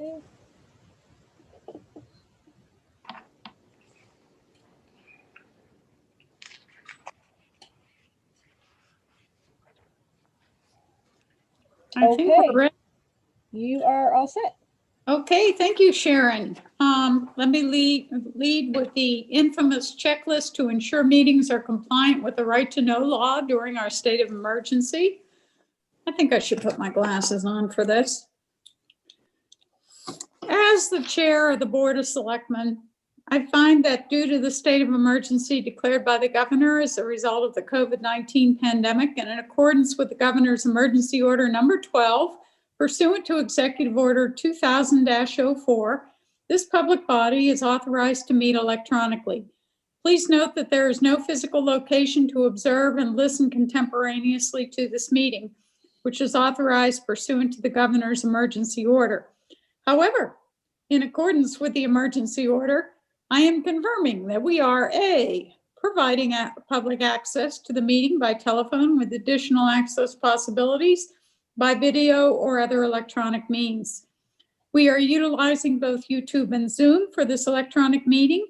I think we're ready. You are all set. Okay, thank you, Sharon. Let me lead with the infamous checklist to ensure meetings are compliant with the right to know law during our state of emergency. I think I should put my glasses on for this. As the chair of the Board of Selectmen, I find that due to the state of emergency declared by the governor as a result of the COVID-19 pandemic and in accordance with the governor's emergency order number 12, pursuant to Executive Order 2000-04, this public body is authorized to meet electronically. Please note that there is no physical location to observe and listen contemporaneously to this meeting, which is authorized pursuant to the governor's emergency order. However, in accordance with the emergency order, I am confirming that we are A, providing public access to the meeting by telephone with additional access possibilities by video or other electronic means. We are utilizing both YouTube and Zoom for this electronic meeting.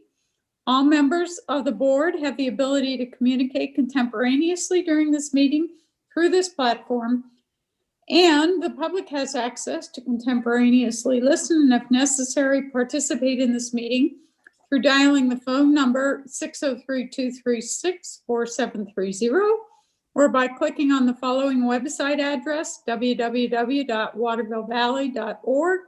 All members of the board have the ability to communicate contemporaneously during this meeting through this platform, and the public has access to contemporaneously listen and, if necessary, participate in this meeting through dialing the phone number 603-236-4730 or by clicking on the following website address, www.watervillevalley.org,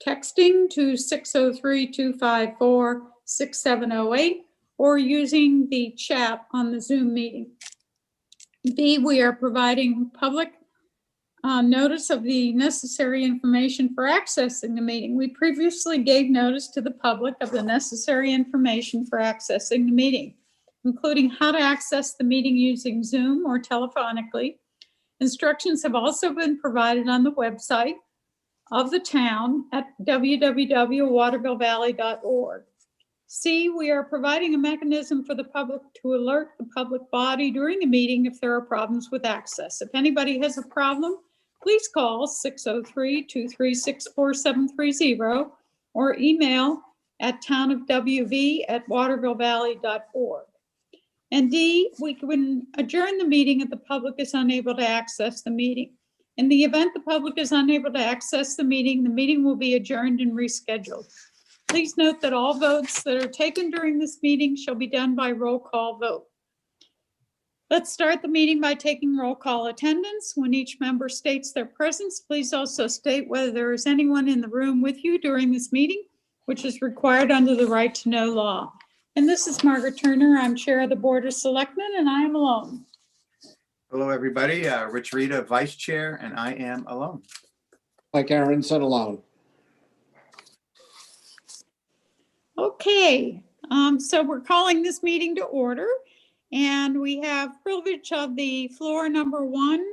texting to 603-254-6708, or using the chat on the Zoom meeting. B, we are providing public notice of the necessary information for accessing the meeting. We previously gave notice to the public of the necessary information for accessing the meeting, including how to access the meeting using Zoom or telephonically. Instructions have also been provided on the website of the town at www.watervillevalley.org. C, we are providing a mechanism for the public to alert the public body during the meeting if there are problems with access. If anybody has a problem, please call 603-236-4730 or email at townofwv@watervillevalley.org. And D, we can adjourn the meeting if the public is unable to access the meeting. In the event the public is unable to access the meeting will be adjourned and rescheduled. Please note that all votes that are taken during this meeting shall be done by roll call vote. Let's start the meeting by taking roll call attendance. When each member states their presence, please also state whether there is anyone in the room with you during this meeting, which is required under the right to know law. And this is Margaret Turner. I'm chair of the Board of Selectmen, and I am alone. Hello, everybody. Rich Rita, vice chair, and I am alone. Mike Aronson, alone. Okay, so we're calling this meeting to order, and we have privilege of the floor number one.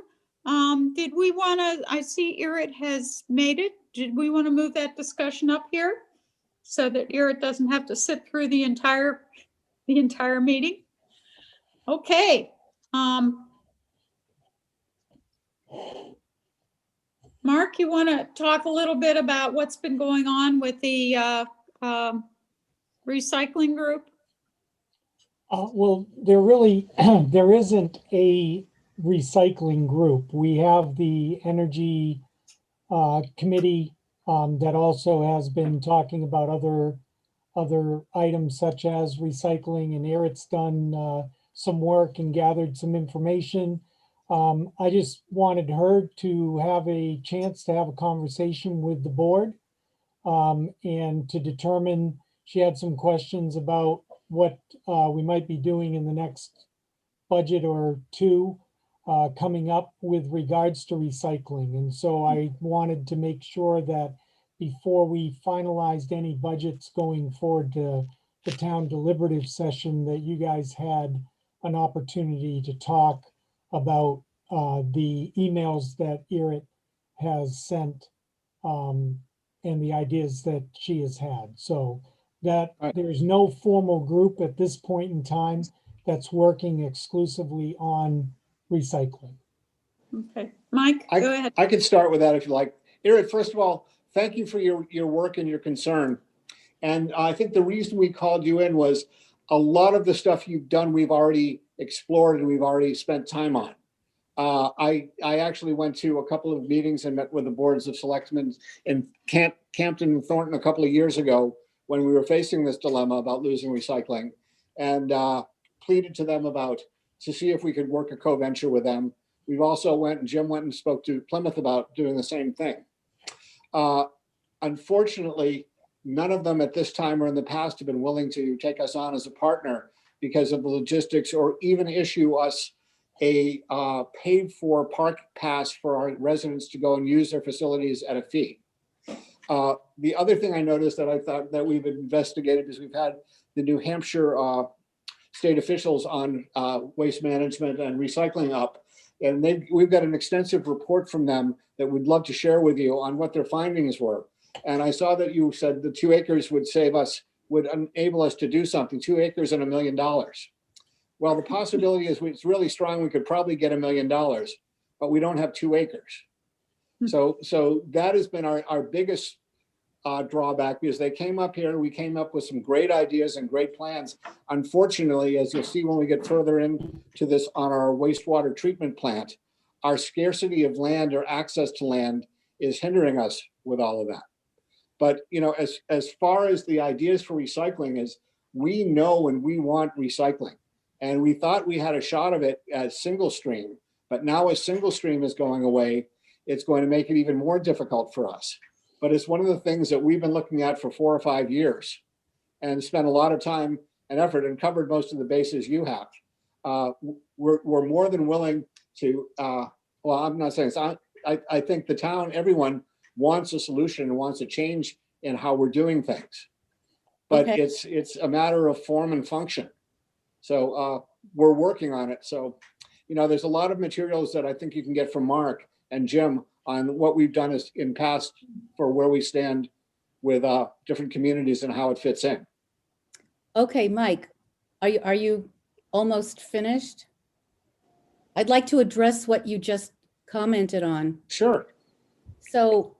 Did we want to, I see Irit has made it. Did we want to move that discussion up here so that Irit doesn't have to sit through the entire meeting? Okay. Mark, you want to talk a little bit about what's been going on with the recycling group? Well, there isn't a recycling group. We have the energy committee that also has been talking about other items such as recycling, and Eric's done some work and gathered some information. I just wanted her to have a chance to have a conversation with the board and to determine. She had some questions about what we might be doing in the next budget or two coming up with regards to recycling. And so I wanted to make sure that before we finalized any budgets going forward to the town deliberative session, that you guys had an opportunity to talk about the emails that Irit has sent and the ideas that she has had. So that there's no formal group at this point in time that's working exclusively on recycling. Okay, Mike, go ahead. I can start with that if you like. Irit, first of all, thank you for your work and your concern. And I think the reason we called you in was a lot of the stuff you've done, we've already explored and we've already spent time on. I actually went to a couple of meetings and met with the boards of selectmen in Campton and Thornton a couple of years ago when we were facing this dilemma about losing recycling, and pleaded to them to see if we could work a co-venture with them. We've also Jim went and spoke to Plymouth about doing the same thing. Unfortunately, none of them at this time or in the past have been willing to take us on as a partner because of the logistics, or even issue us a paid for park pass for our residents to go and use their facilities at a fee. The other thing I noticed that I thought that we've investigated is we've had the New Hampshire state officials on waste management and recycling up, and we've got an extensive report from them that we'd love to share with you on what their findings were. And I saw that you said the 2 acres would enable us to do something, 2 acres and $1 million. Well, the possibility is it's really strong. We could probably get $1 million, but we don't have 2 acres. So that has been our biggest drawback, because they came up here and we came up with some great ideas and great plans. Unfortunately, as you'll see when we get further into this on our wastewater treatment plant, our scarcity of land or access to land is hindering us with all of that. But as far as the ideas for recycling is, we know and we want recycling. And we thought we had a shot of it as single stream, but now as single stream is going away, it's going to make it even more difficult for us. But it's one of the things that we've been looking at for 4 or 5 years and spent a lot of time and effort and covered most of the bases you have. We're more than willing to, well, I'm not saying this, I think the town, everyone wants a solution and wants a change in how we're doing things. But Okay. it's a matter of form and function. So we're working on it. So, there's a lot of materials that I think you can get from Mark and Jim on what we've done in past for where we stand with different communities and how it fits in. Okay, Mike, are you almost finished? I'd like to address what you just commented on. Sure. So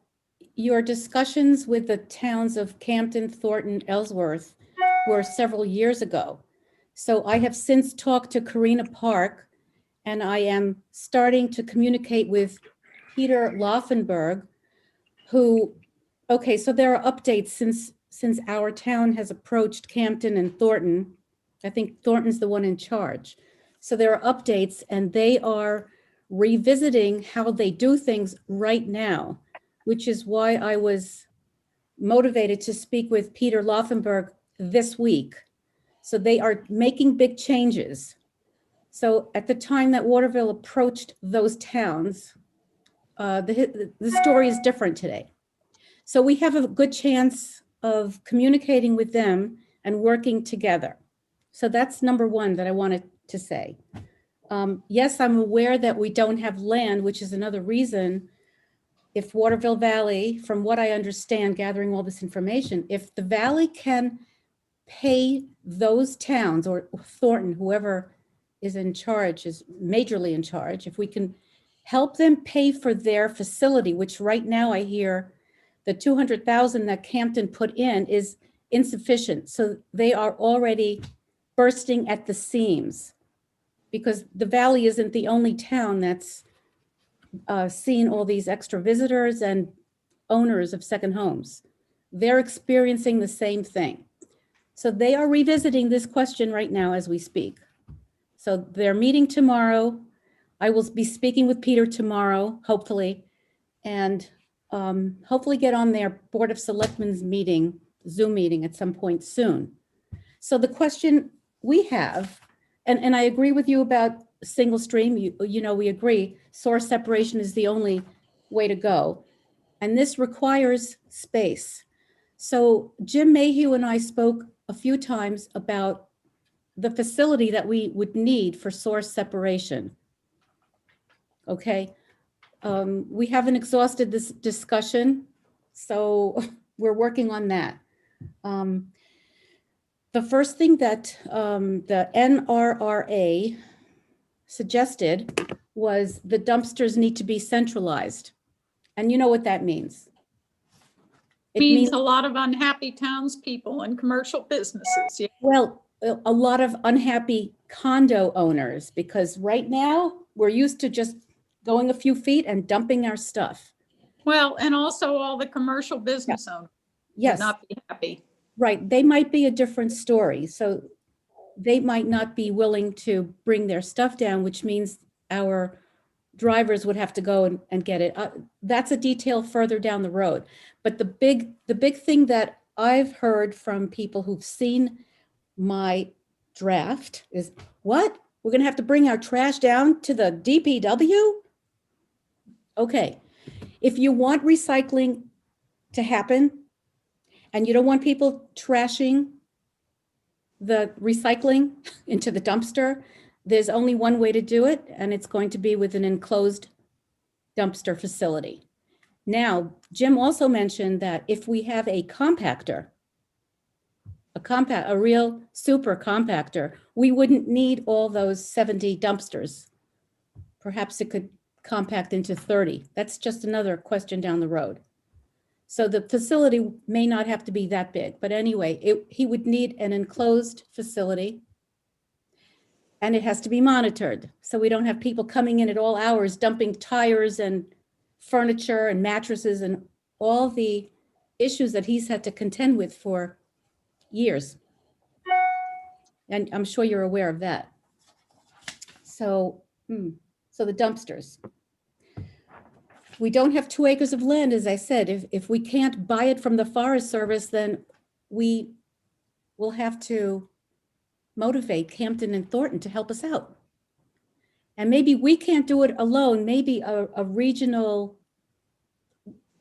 your discussions with the towns of Campton, Thornton, Ellsworth were several years ago. So I have since talked to Karina Park, and I am starting to communicate with Peter Laufenberg, so there are updates since our town has approached Campton and Thornton. I think Thornton's the one in charge. So there are updates, and they are revisiting how they do things right now, which is why I was motivated to speak with Peter Laufenberg this week. So they are making big changes. So at the time that Waterville approached those towns, the story is different today. So we have a good chance of communicating with them and working together. So that's number one that I wanted to say. Yes, I'm aware that we don't have land, which is another reason. If Waterville Valley, from what I understand, gathering all this information, if the Valley can pay those towns, or Thornton, whoever is in charge, is majorly in charge, if we can help them pay for their facility, which right now I hear the 200,000 that Campton put in is insufficient. So they are already bursting at the seams, because the Valley isn't the only town that's seen all these extra visitors and owners of second homes. They're experiencing the same thing. So they are revisiting this question right now as we speak. So they're meeting tomorrow. I will be speaking with Peter tomorrow, hopefully, and hopefully get on their Board of Selectmen's meeting, Zoom meeting at some point soon. So the question we have, and I agree with you about single stream, we agree source separation is the only way to go. And this requires space. So Jim Mayhew and I spoke a few times about the facility that we would need for source separation. Okay, we haven't exhausted this discussion, so we're working on that. The first thing that the NRRA suggested was the dumpsters need to be centralized. And you know what that means. It Means means, a lot of unhappy townspeople and commercial businesses. Yeah. well, a lot of unhappy condo owners, because right now we're used to just going a few feet and dumping our stuff. Well, and also all the commercial business owners would Yes, not be happy. right. They might be a different story. So they might not be willing to bring their stuff down, which means our drivers would have to go and get it. That's a detail further down the road. But the big thing that I've heard from people who've seen my draft is, what? We're gonna have to bring our trash down to the DPW? Okay, if you want recycling to happen and you don't want people trashing the recycling into the dumpster, there's only one way to do it, and it's going to be with an enclosed dumpster facility. Now, Jim also mentioned that if we have a compactor, a real super compactor, we wouldn't need all those 70 dumpsters. Perhaps it could compact into 30. That's just another question down the road. So the facility may not have to be that big, but anyway, he would need an enclosed facility, and it has to be monitored. So we don't have people coming in at all hours, dumping tires and furniture and mattresses and all the issues that he's had to contend with for years. And I'm sure you're aware of that. So, so the dumpsters. We don't have 2 acres of land, as I said. If we can't buy it from the Forest Service, then we will have to motivate Hampton and Thornton to help us out. And maybe we can't do it alone. Maybe a regional,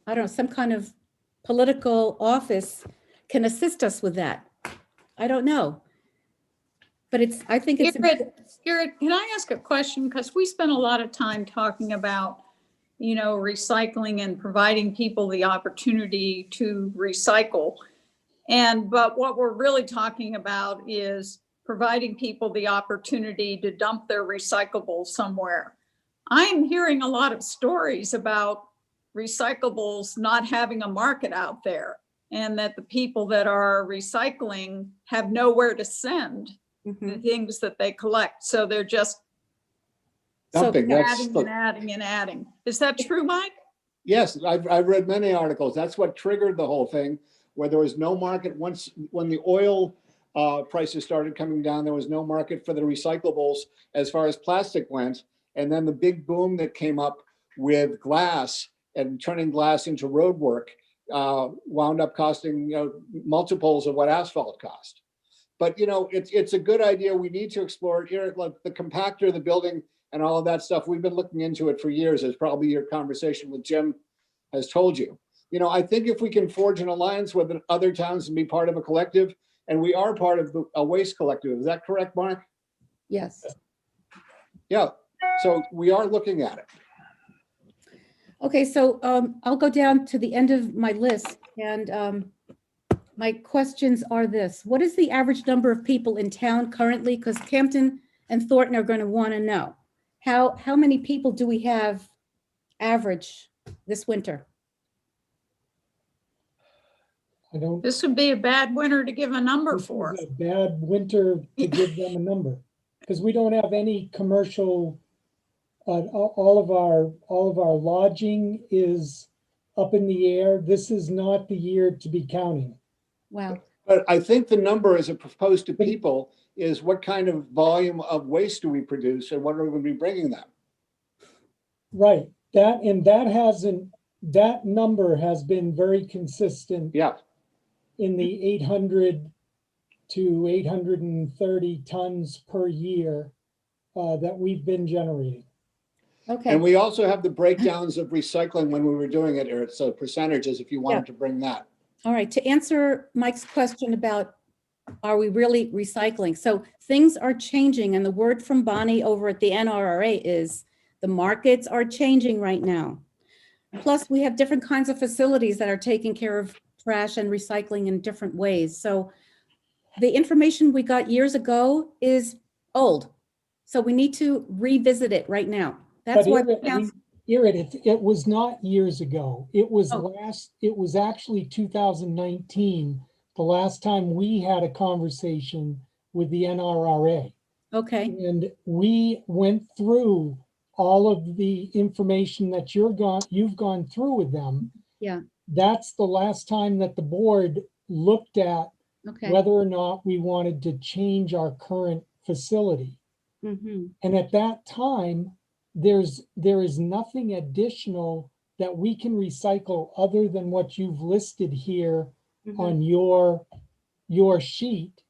I don't know, some kind of political office can assist us with that. I don't know. But I think it's. Garrett, can I ask a question? Because we spent a lot of time talking about, recycling and providing people the opportunity to recycle. But what we're really talking about is providing people the opportunity to dump their recyclables somewhere. I'm hearing a lot of stories about recyclables not having a market out there, and that the people that are recycling have nowhere to send the things that they collect. So they're just Dumping. adding and adding and adding. Is that true, Mike? Yes, I've read many articles. That's what triggered the whole thing, where there was no market. When the oil prices started coming down, there was no market for the recyclables as far as plastic went. And then the big boom that came up with glass and turning glass into roadwork wound up costing multiples of what asphalt cost. But it's a good idea. We need to explore it here. Like the compactor, the building, and all of that stuff. We've been looking into it for years, as probably your conversation with Jim has told you. I think if we can forge an alliance with other towns and be part of a collective, and we are part of a waste collective. Is that correct, Mark? Yes. Yeah. So we are looking at it. Okay, so I'll go down to the end of my list, and my questions are this. What is the average number of people in town currently? Because Campton and Thornton are going to want to know. How many people do we have average this winter? This would be a bad winter to give a number This for. is a bad winter to give them a number, because we don't have any commercial. All of our lodging is up in the air. This is not the year to be counting. Wow. But I think the number as opposed to people is what kind of volume of waste do we produce and what are we going to be bringing them? Right. That number has been very consistent. Yeah. In the 800 to 830 tons per year that we've been generating. Okay. And we also have the breakdowns of recycling when we were doing it, Eric. So percentages, if you wanted to bring that. All right. To answer Mike's question about are we really recycling? So things are changing, and the word from Bonnie over at the NRRA is the markets are changing right now. Plus, we have different kinds of facilities that are taking care of trash and recycling in different ways. So the information we got years ago is old. So we need to revisit it right now. That's why It was not years ago. It was Oh. it was actually 2019, the last time we had a conversation with the NRRA. Okay, And we went through all of the information that you've gone through with them. yeah, That's the last time that the board looked at okay. whether or not we wanted to change our current facility. Mhm. And at that time, there is nothing additional that we can recycle other than what you've listed here Mhm. on your sheet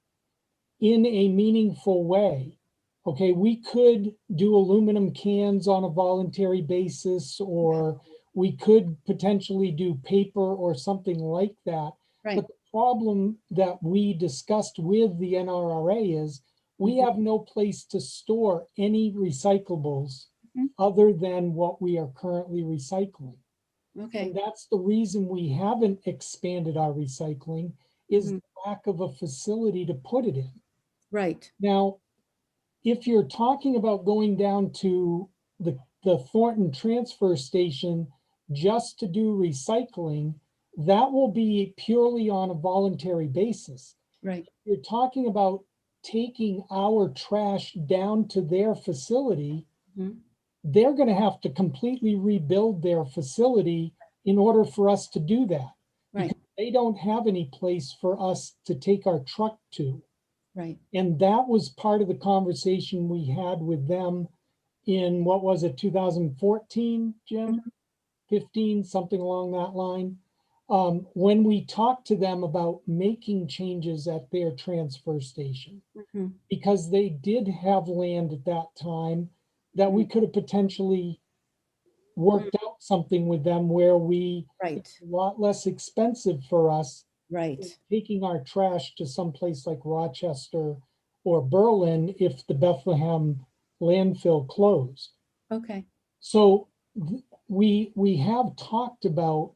in a meaningful way. Okay, we could do aluminum cans on a voluntary basis, or we could potentially do paper or something like that. Right, But the problem that we discussed with the NRRA is we have no place to store any recyclables Mhm. other than what we are currently recycling. okay. And that's the reason we haven't expanded our recycling is Mhm. the lack of a facility to put it in. Right, Now, if you're talking about going down to the Thornton transfer station just to do recycling, that will be purely on a voluntary basis. right. You're talking about taking our trash down to their facility, Mhm. they're going to have to completely rebuild their facility in order for us to do that. Right, Because they don't have any place for us to take our truck to. right. And that was part of the conversation we had with them in, what was it, 2014, Jim? Mhm. 15, something along that line. When we talked to them about making changes at their transfer station, Mhm. because they did have land at that time that we could have potentially worked out something with them where Right, it's a lot less expensive for us right. taking our trash to some place like Rochester or Berlin if the Bethlehem landfill closed. Okay. So we have talked about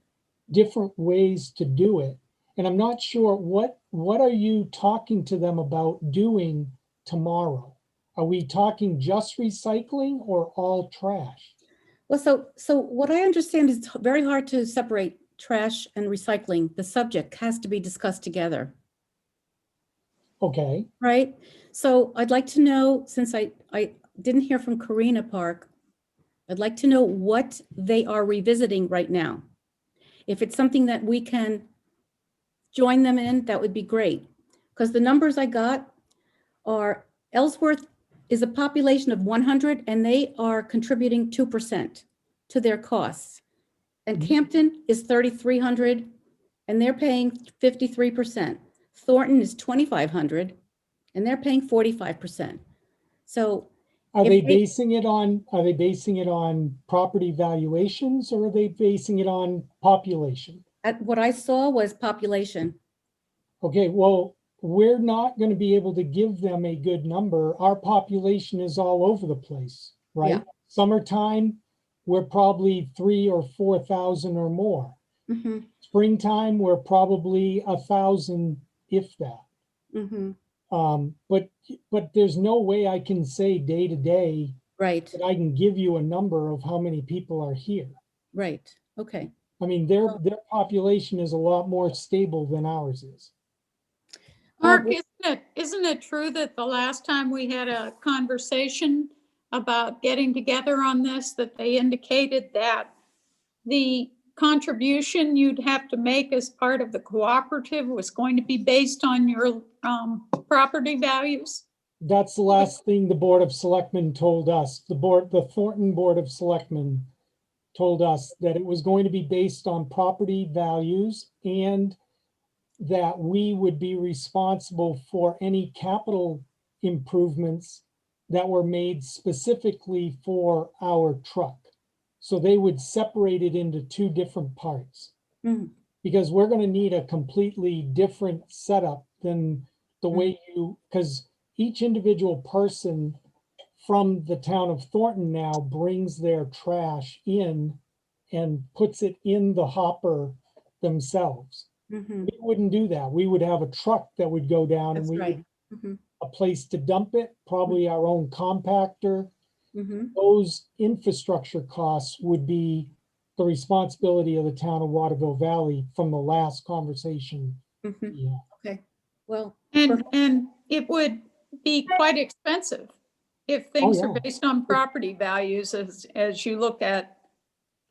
different ways to do it. And I'm not sure what are you talking to them about doing tomorrow? Are we talking just recycling or all trash? Well, so what I understand is it's very hard to separate trash and recycling. The subject has to be discussed together, Okay, right? So I'd like to know, since I didn't hear from Karina Park, I'd like to know what they are revisiting right now. If it's something that we can join them in, that would be great. Because the numbers I got are Ellsworth is a population of 100 and they are contributing 2% to their costs. And Mhm. Campton is 3,300 and they're paying 53%. Thornton is 2,500 and they're paying 45%. So are if they they, basing it on property valuations, or are they basing it on population? what I saw was population. Okay, well, we're not going to be able to give them a good number. Our population is all over the place, right? Yeah. Summertime, we're probably 3,000 or 4,000 or more. Mhm, Springtime, we're probably 1,000, if that. mhm. But there's no way I can say day to day Right, that I can give you a number of how many people are here. right. Okay. I mean, their population is a lot more stable than ours is. Mark, Well, isn't it true that the last time we had a conversation about getting together on this, that they indicated that the contribution you'd have to make as part of the cooperative was going to be based on your property values? That's the last thing the Board of Selectmen told us. The Thornton Board of Selectmen told us that it was going to be based on property values and that we would be responsible for any capital improvements that were made specifically for our truck. So they would separate it into two different parts. Mhm. Because we're going to need a completely different setup than the way because each individual person from the town of Thornton now brings their trash in and puts it in the hopper themselves. Mhm. We wouldn't do that. We would have a truck that would go down and That's we would right. Mhm. a place to dump it, probably our own compactor. Mhm. those infrastructure costs would be the responsibility of the town of Waterville Valley from the last conversation. Mhm. Yeah, Okay, well, And it would be quite expensive if things are yeah. based on property values as you look at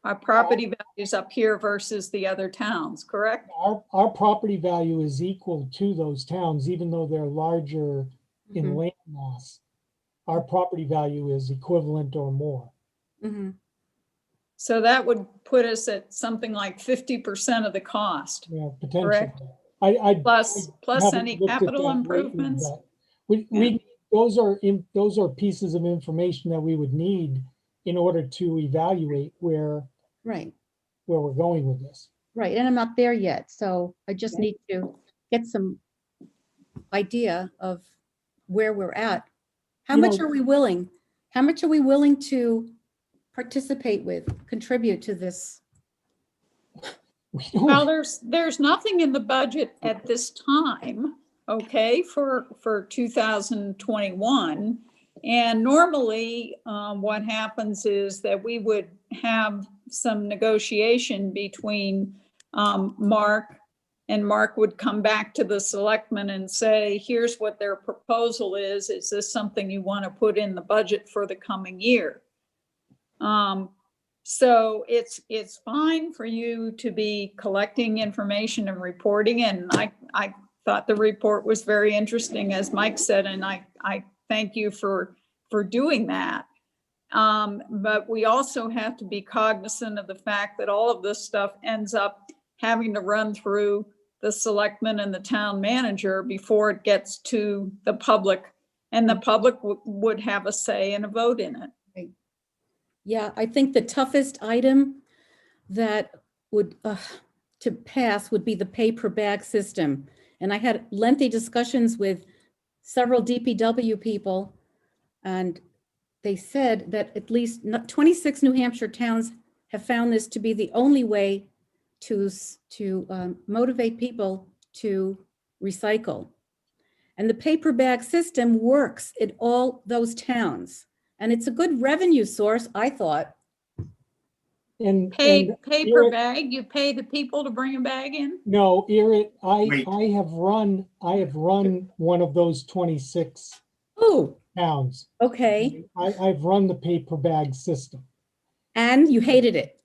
our property values up here versus the other towns, correct? Our property value is equal to those towns, even though they're larger in Mhm. land mass. Our property value is equivalent or more. Mhm. So that would put us at something like 50% of the cost, Yeah, potentially. correct? I Plus haven't any looked at capital that lately, improvements. but we, those are pieces of information that we would need in order to evaluate where Right, we're going with this. right, and I'm not there yet, so I just Okay. need to get some idea of where we're at. How You much know- are we willing? How much are we willing to participate with, contribute to this? We don't- Well, there's nothing in the budget at this time, okay, for 2021. And normally, what happens is that we would have some negotiation between Mark, and Mark would come back to the selectmen and say, here's what their proposal is. Is this something you want to put in the budget for the coming year? So it's fine for you to be collecting information and reporting, and I thought the report was very interesting, as Mike said, and I thank you for doing that. But we also have to be cognizant of the fact that all of this stuff ends up having to run through the selectmen and the town manager before it gets to the public, and the public would have a say and a vote in it. Yeah, I think the toughest item that would, to pass would be the pay per bag system. And I had lengthy discussions with several DPW people, and they said that at least 26 New Hampshire towns have found this to be the only way to motivate people to recycle. And the pay per bag system works in all those towns. And it's a good revenue source, I thought. And Pay per Eric- bag, you pay the people to bring a bag in? No, Eric, Wait. I have run one of those 26 Oh, towns. okay. I've run the paper bag system. And you hated it.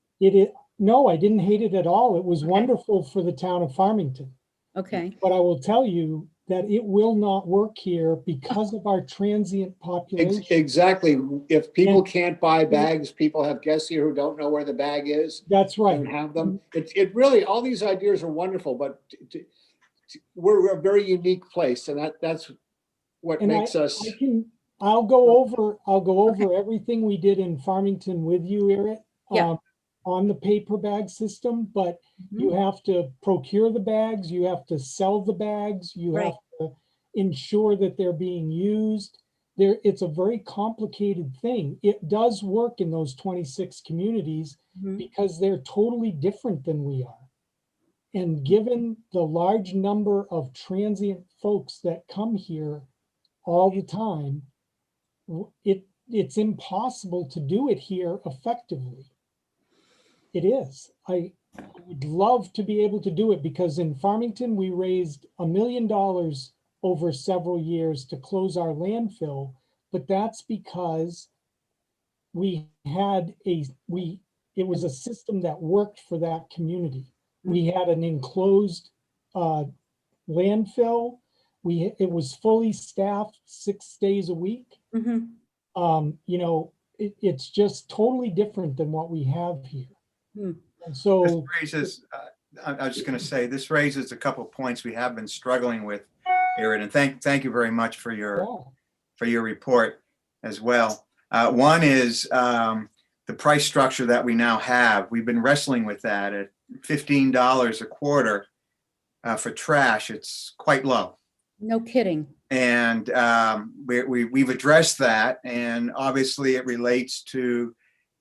No, I didn't hate it at all. It was wonderful for the town of Farmington. Okay. But I will tell you that it will not work here because of our transient population. Exactly. If people can't buy bags, people have guests here who don't know where the bag is, That's right. don't have them. It really, all these ideas are wonderful, but we're a very unique place, and that's what And makes us. I'll go over everything we did in Farmington with you, Eric. Yeah. On the paper bag system, but you have to procure the bags, you have to sell the bags, you Right. have to ensure that they're being used. It's a very complicated thing. It does work in those 26 communities Mhm. because they're totally different than we are. And given the large number of transient folks that come here all the time, it's impossible to do it here effectively. It is. I would love to be able to do it because in Farmington, we raised $1 million over several years to close our landfill, but that's because it was a system that worked for that community. We had an enclosed landfill. It was fully staffed 6 days a week. Mhm. It's just totally different than what we have here. Hmm. And This so, raises, I was just going to say, this raises a couple of points we have been struggling with, Erin, and thank you very much for your report as well. One is the price structure that we now have. We've been wrestling with that at $15 a quarter for trash. It's quite low. No kidding. And we've addressed that, and obviously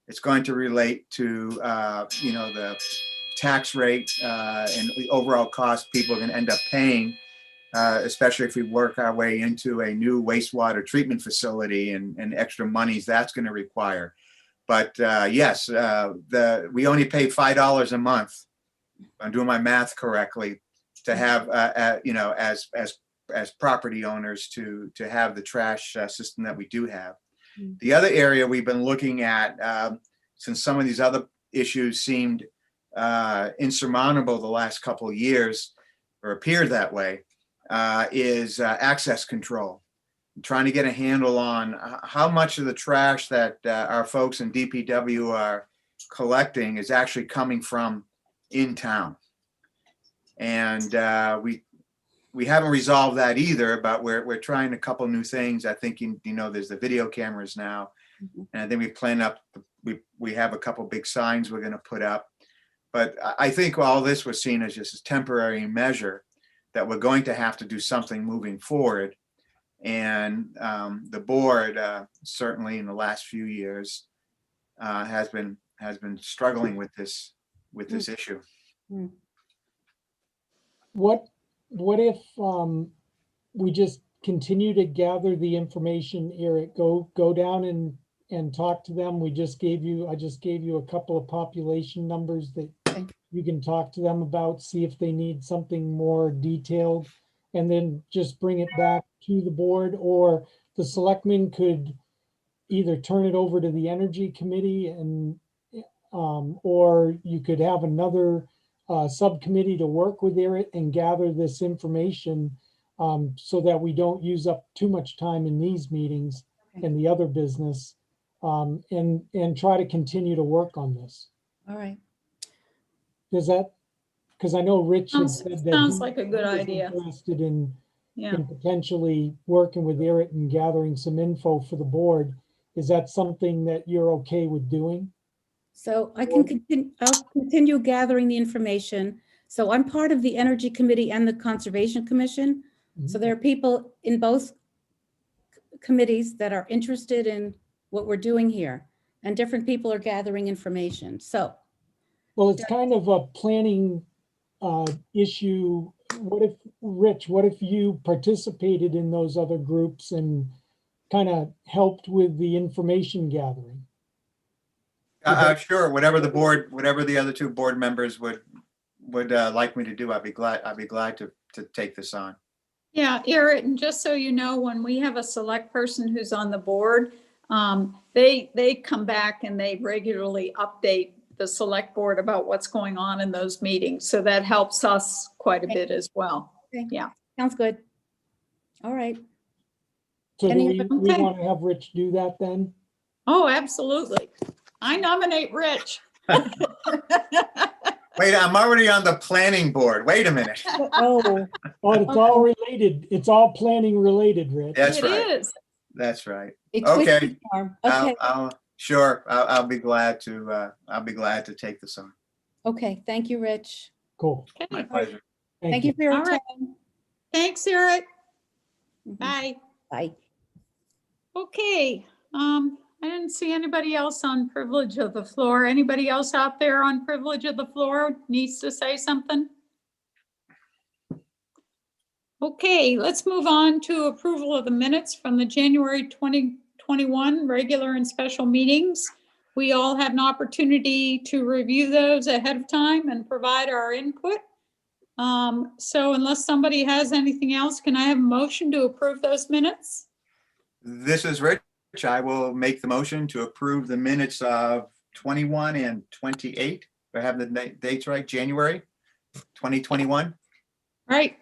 it's going to relate to the tax rate and the overall cost people are going to end up paying especially if we work our way into a new wastewater treatment facility and extra monies that's going to require. But yes, we only pay $5 a month. I'm doing my math correctly to have, as property owners to have the trash system that we do have. The other area we've been looking at, since some of these other issues seemed insurmountable the last couple of years, or appeared that way, is access control. Trying to get a handle on how much of the trash that our folks in DPW are collecting is actually coming from in town. And we haven't resolved that either, but we're trying a couple new things. I think, there's the video cameras now. And then we have a couple big signs we're going to put up. But I think all this was seen as just a temporary measure that we're going to have to do something moving forward. And the board, certainly in the last few years, has been struggling with this issue. What if we just continue to gather the information, Eric? Go down and talk to them. I just gave you a couple of population numbers that you can talk to them about, see if they need something more detailed, and then just bring it back to the board, or the selectmen could either turn it over to the energy committee and or you could have another subcommittee to work with Eric and gather this information so that we don't use up too much time in these meetings and the other business, and try to continue to work on this. All right. Does that, because I know Rich had said that Sounds he like a good was idea. interested in Yeah. potentially working with Eric and gathering some info for the board. Is that something that you're okay with doing? So I'll continue gathering the information. So I'm part of the Energy Committee and the Conservation Commission. So there are people in both committees that are interested in what we're doing here, and different people are gathering information. So, Well, it's kind of a planning issue. What if you participated in those other groups and kind of helped with the information gathering? Sure, whatever the other two board members would like me to do, I'd be glad to take this on. Yeah, Eric, and just so you know, when we have a select person who's on the board, they come back and they regularly update the select board about what's going on in those meetings. So that helps us quite a bit as well. okay. Yeah. Sounds good. All right. So do we Okay. want to have Rich do that then? Oh, absolutely. I nominate Rich. Wait, I'm already on the planning board. Wait a minute. Oh, It's all related. It's all planning related, Rich. That's It right. is. That's right. A twisted Okay. arm. Okay. I'll be glad to take this on. Okay. Thank you, Rich. Cool. My Okay. pleasure. Thank you for your All right. time. Thanks, Eric. Mhm. Bye. Bye. Okay. I didn't see anybody else on privilege of the floor. Anybody else out there on privilege of the floor needs to say something? Okay, let's move on to approval of the minutes from the January 2021 regular and special meetings. We all had an opportunity to review those ahead of time and provide our input. So unless somebody has anything else, can I have a motion to approve those minutes? This is Rich. I will make the motion to approve the minutes of 21 and 28. Do I have the dates right? January 2021. Right,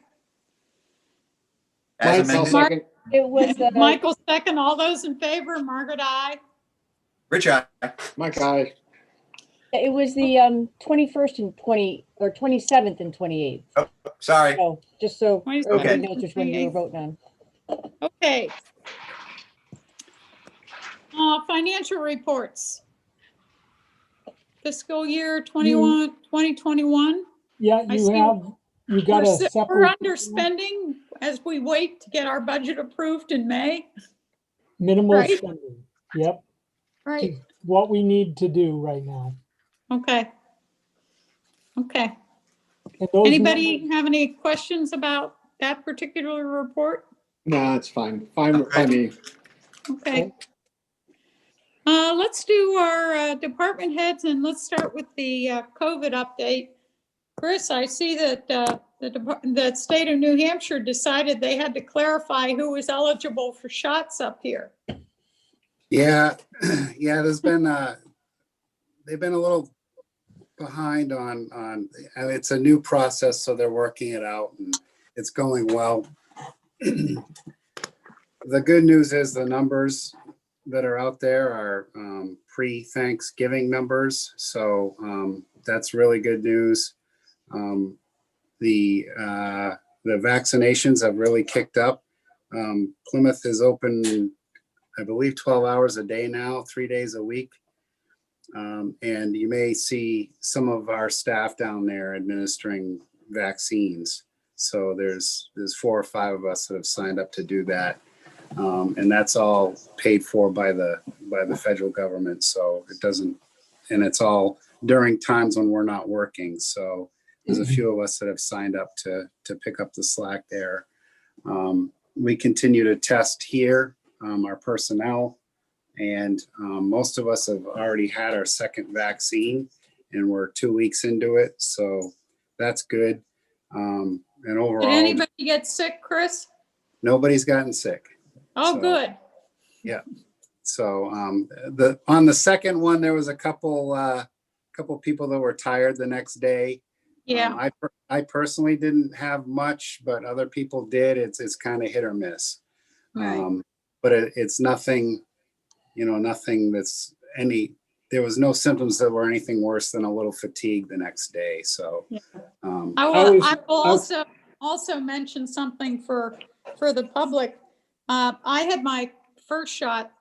As Mike, I'll amended. second. it was, Michael second, all those in favor, Margaret, aye. Rich, aye. Mike, aye. it was the 21st and 27th and 28th. Sorry. So just so 27th everybody and knows which one you were 28th. voting on. Okay. Financial reports. Fiscal year 2021. Yeah, I you see. got a We're separate underspending as we wait to get our budget approved in May. minimal right? spending. Yep, Right, what we need to do right now. okay. Okay. And those Anybody numbers- have any questions about that particular report? No, it's fine. Fine by me. Okay. Let's do our department heads, and let's start with the COVID update. Chris, I see that the state of New Hampshire decided they had to clarify who was eligible for shots up here. Yeah, yeah, they've been a little behind on, and it's a new process, so they're working it out and it's going well. The good news is the numbers that are out there are pre-Thanksgiving numbers, so that's really good news. The vaccinations have really kicked up. Plymouth is open, I believe, 12 hours a day now, 3 days a week. And you may see some of our staff down there administering vaccines. So there's 4 or 5 of us that have signed up to do that. And that's all paid for by the federal government. So it doesn't, and it's all during times when we're not working. So there's a few of us that have signed up to pick up the slack there. We continue to test here, our personnel, and most of us have already had our second vaccine, and we're 2 weeks into it. So that's good. And overall, Did anybody get sick, Chris? nobody's gotten sick. Oh, So, good. Yeah. So on the second one, there was a couple people that were tired the next day. Yeah. I personally didn't have much, but other people did. It's kind of hit or miss. Right. But it's nothing, nothing that's there was no symptoms that were anything worse than a little fatigue the next day. So Yeah. um, I will also mention something for the public. I had my first shot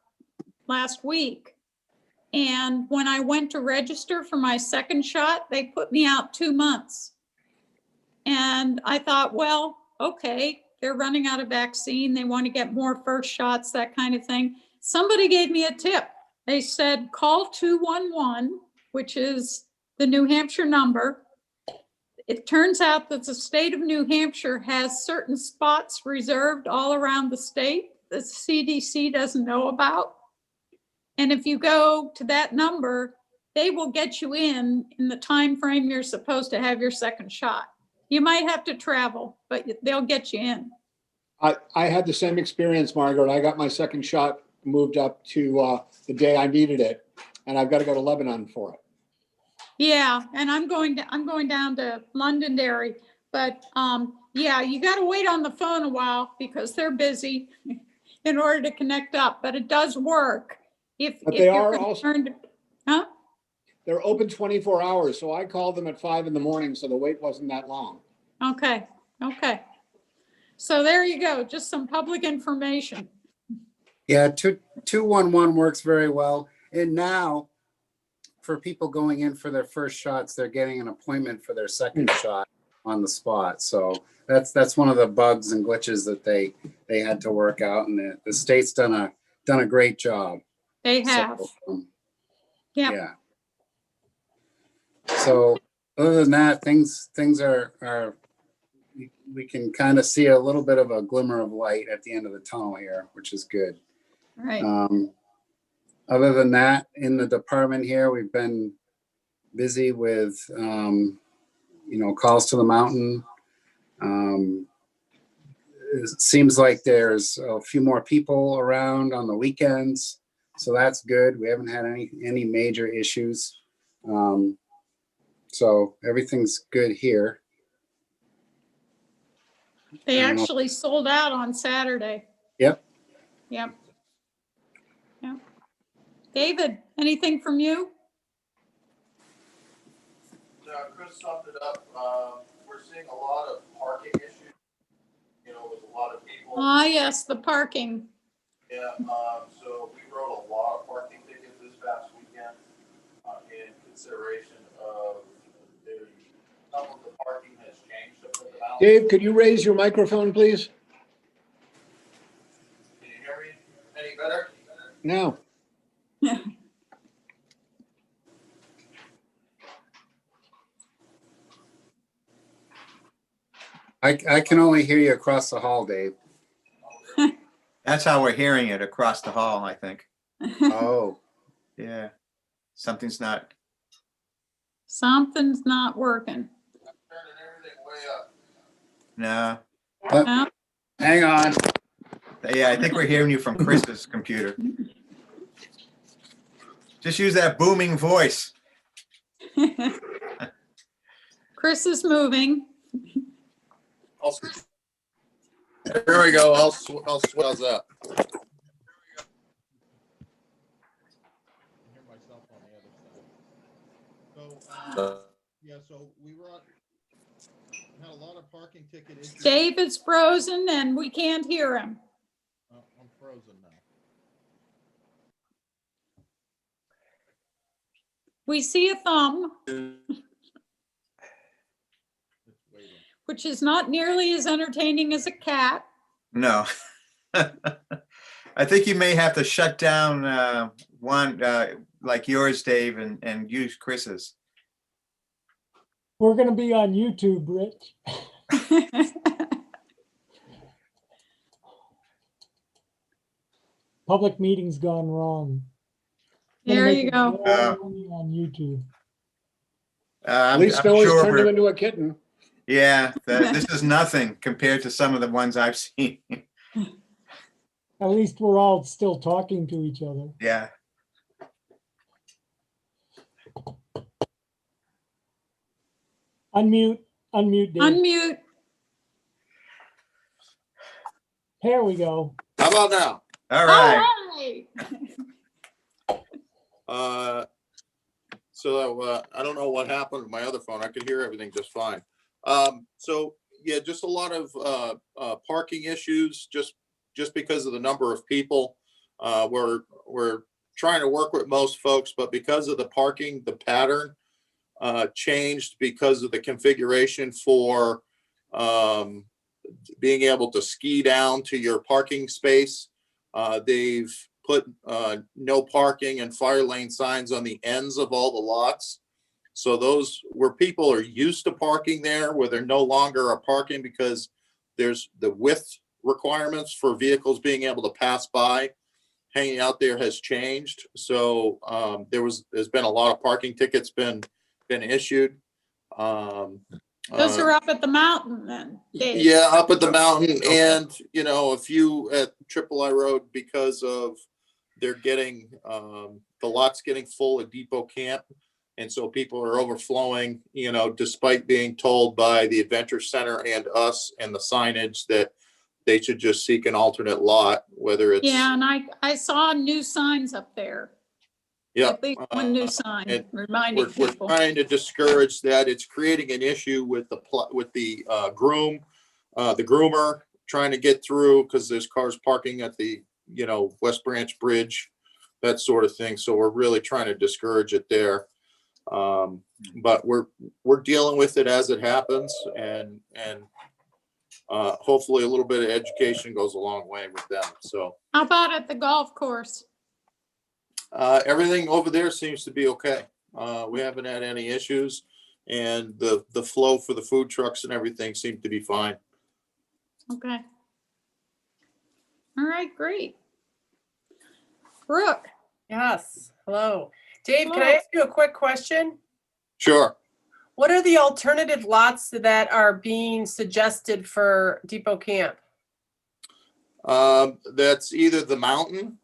last week, and when I went to register for my second shot, they put me out 2 months. And I thought, well, okay, they're running out of vaccine. They want to get more first shots, that kind of thing. Somebody gave me a tip. They said, call 211, which is the New Hampshire number. It turns out that the state of New Hampshire has certain spots reserved all around the state that CDC doesn't know about. And if you go to that number, they will get you in the time frame you're supposed to have your second shot. You might have to travel, but they'll get you in. I had the same experience, Margaret. I got my second shot moved up to the day I needed it, and I've got to go to Lebanon for it. Yeah, and I'm going down to Londonderry, but yeah, you got to wait on the phone a while because they're busy in order to connect up. But it does work But they you're are also, concerned. Huh? they're open 24 hours. So I called them at 5 in the morning, so the wait wasn't that long. Okay. So there you go. Just some public information. yeah, 211 works very well. And now for people going in for their first shots, they're getting an appointment for their second shot on the spot. So that's one of the bugs and glitches that they had to work out, and the state's done a great job. They have. So, Yeah. yeah. So other than that, things are we can kind of see a little bit of a glimmer of light at the end of the tunnel here, which is good. Right. Other than that, in the department here, we've been busy with, calls to the mountain. It seems like there's a few more people around on the weekends, so that's good. We haven't had any major issues. So everything's good here. They actually sold out on Saturday. Yep. David, anything from you? Chris summed it up. We're seeing a lot of parking issues, with a lot of people. Yes, the parking. Yeah, so we wrote a lot of parking tickets this past weekend in consideration of some of the parking has changed up at the mountain. Dave, could you raise your microphone, please? Can you hear me any better? No. I can only hear you across the hall, Dave. That's how we're hearing it across the hall, I think. Oh, Yeah. Something's not, Something's not working. I'm turning everything way up. no. No? hang on. Yeah, I think we're hearing you from Chris's computer. Just use that booming voice. Chris is moving. There we go. I'll swell that. Hear myself on the other side. So, yeah, so we had a lot of parking ticket issues. Dave is frozen and we can't hear him. I'm frozen now. We see a thumb, It's waiting. which is not nearly as entertaining as a cat. No. I think you may have to shut down one like yours, Dave, and use Chris's. We're gonna be on YouTube, Rich. Public meeting's gone wrong. Gonna There make you it go. only on YouTube. At I'm least Billy's sure turned him we're- into a kitten. yeah, this is nothing compared to some of the ones I've seen. At least we're all still talking to each other. Yeah. Unmute, Dave. Unmute. There we go. How about now? All All right. right. So I don't know what happened with my other phone. I could hear everything just fine. So yeah, just a lot of parking issues, just because of the number of people. We're trying to work with most folks, but because of the parking, the pattern changed because of the configuration for being able to ski down to your parking space. They've put no parking and fire lane signs on the ends of all the lots. So those where people are used to parking there, where they're no longer are parking because there's the width requirements for vehicles being able to pass by, hanging out there has changed. So there's been a lot of parking tickets been issued. Those are up at the mountain then, Dave. Yeah, up at the mountain, and a few at Triple I Road because of they're getting the lots getting full at Depot Camp, and so people are overflowing. Despite being told by the Adventure Center and us and the signage that they should just seek an alternate lot, whether it's Yeah, and I saw new signs up there. yeah. At least one new sign and reminding We're people. trying to discourage that. It's creating an issue with the groomer trying to get through because there's cars parking at the West Branch Bridge, that sort of thing. So we're really trying to discourage it there. But we're dealing with it as it happens, and hopefully a little bit of education goes a long way with them. So How about at the golf course? everything over there seems to be okay. We haven't had any issues, and the flow for the food trucks and everything seemed to be fine. Okay. All right, great. Brooke, Yes, hello. Dave, can I Hello. ask you a quick question? Sure. What are the alternative lots that are being suggested for Depot Camp? That's either the mountain,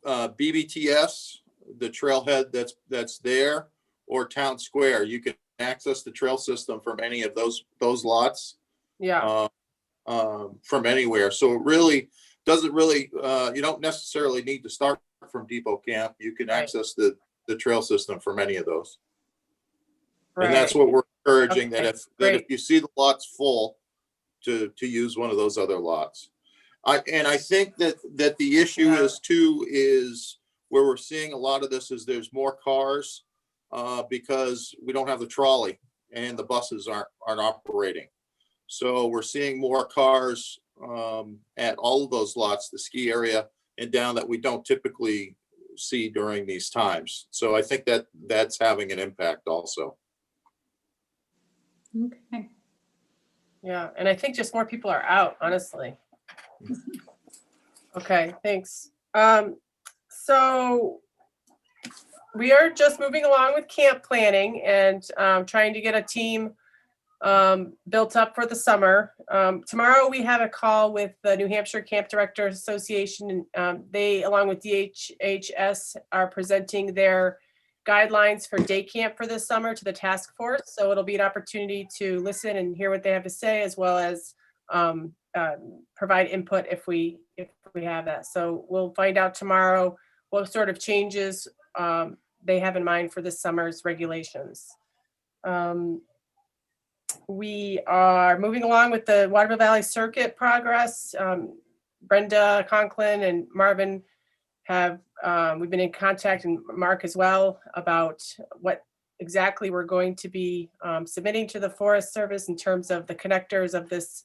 BBTS, the trailhead that's there, or Town Square. You can access the trail system from any of those lots. Yeah, From anywhere. So it really doesn't you don't necessarily need to start from Depot Camp. You can Right. access the trail system from any of those. right. And that's what we're encouraging, Okay, that great. if you see the lots full, to use one of those other lots. I think that the issue is where we're seeing a lot of this is there's more cars because we don't have the trolley and the buses aren't operating. So we're seeing more cars at all of those lots, the ski area and down, that we don't typically see during these times. So I think that's having an impact also. okay. Yeah, and I think just more people are out, honestly. Okay, thanks. So we are just moving along with camp planning and trying to get a team built up for the summer. Tomorrow we have a call with the New Hampshire Camp Directors Association. And they, along with DHHS, are presenting their guidelines for day camp for this summer to the task force. So it'll be an opportunity to listen and hear what they have to say, as well as provide input if we have that. So we'll find out tomorrow what sort of changes they have in mind for this summer's regulations. We are moving along with the Waterville Valley Circuit progress. Brenda Conklin and Marvin have, we've been in contact, and Mark as well, about what exactly we're going to be submitting to the Forest Service in terms of the connectors of this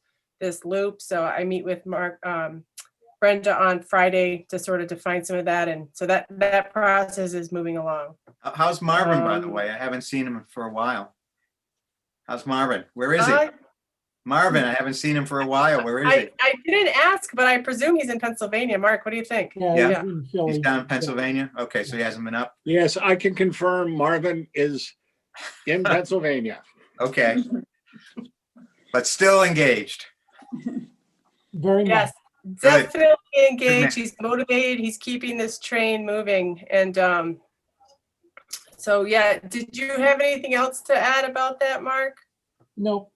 loop. So I meet with Brenda on Friday to sort of define some of that. And so that process is moving along. How's Marvin, by the way? I haven't seen him for a while. How's Marvin? Where is he? Marvin, I haven't seen him for a while. Where is he? I didn't ask, but I presume he's in Pennsylvania. Mark, what do you think? Yeah. He's in Philly. He's down in Pennsylvania? Okay, so he hasn't been up? Yes, I can confirm Marvin is in Pennsylvania. Okay. But still engaged. Very much. Yes, definitely engaged. He's motivated. He's keeping this train moving. And so, yeah, did you have anything else to add about that, Mark? Nope.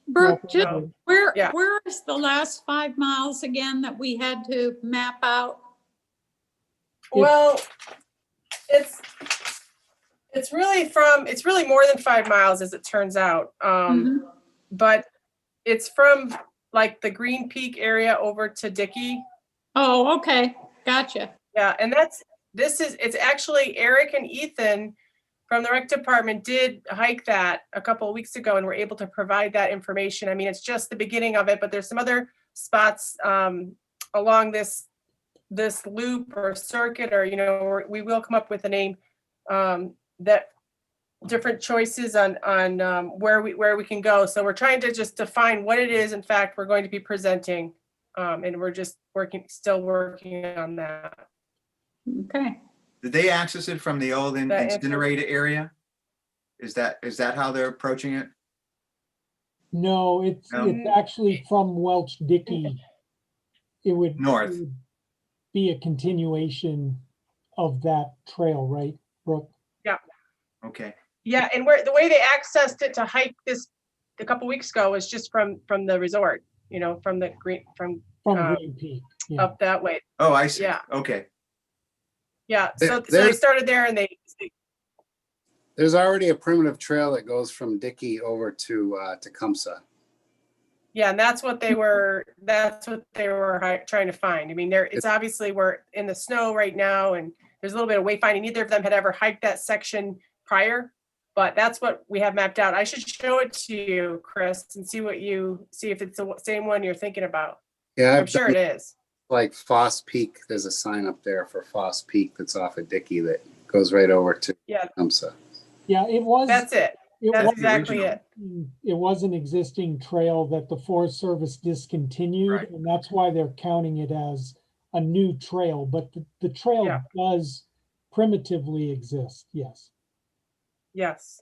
Brooke, just No. where Yeah. is the last 5 miles again that we had to map out? Well, it's really more than 5 miles, as it turns out. Mhm. But it's from like the Green Peak area over to Dickey. Oh, okay, gotcha. Yeah, and it's actually Eric and Ethan from the rec department did hike that a couple of weeks ago and were able to provide that information. I mean, it's just the beginning of it, but there's some other spots along this loop or circuit, or we will come up with a name that different choices on where we can go. So we're trying to just define what it is, in fact, we're going to be presenting. And we're just still working on that. Okay. Did they access it from the old That answer- incinerator area? Is that how they're approaching it? No, it's actually from Welch Dickey. It would North. it would be a continuation of that trail, right, Brooke? Okay. Yeah, and the way they accessed it to hike this a couple weeks ago was just from the resort, from the Green Green Peak. Yeah. up that way. Oh, I see. Yeah. Okay. Yeah, so they started there and There's already a primitive trail that goes from Dickey over to Tecumseh. yeah, and that's what they were trying to find. I mean, it's obviously we're in the snow right now, and there's a little bit of wayfinding. Neither of them had ever hiked that section prior, but that's what we have mapped out. I should show it to you, Chris, and see if it's the same one you're thinking about. Yeah, I'm sure it is. Like Foss Peak, there's a sign up there for Foss Peak that's off of Dickey that goes right over to Tecumseh. Yeah, it was. That's it. That's exactly it. It was an existing trail that the Forest Service discontinued, Right. and that's why they're counting it as a new trail. But the trail does primitively exist. Yes. Yes.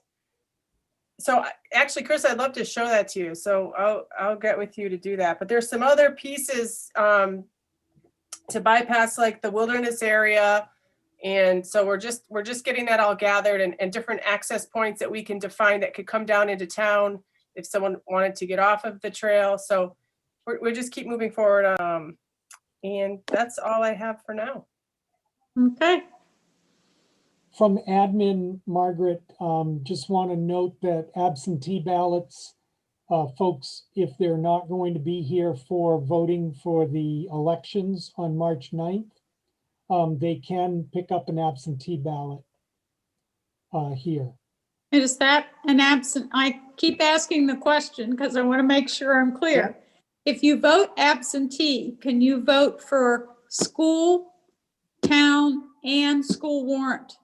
So actually, Chris, I'd love to show that to you. So I'll get with you to do that. But there's some other pieces to bypass, like the wilderness area. And so we're just getting that all gathered and different access points that we can define that could come down into town if someone wanted to get off of the trail. So we'll just keep moving forward. And that's all I have for now. Okay. From admin, Margaret, just want to note that absentee ballots, folks, if they're not going to be here for voting for the elections on March 9th, they can pick up an absentee ballot here. Is that an I keep asking the question because I want to make sure I'm clear. If you vote absentee, can you vote for school, town, and school warrant?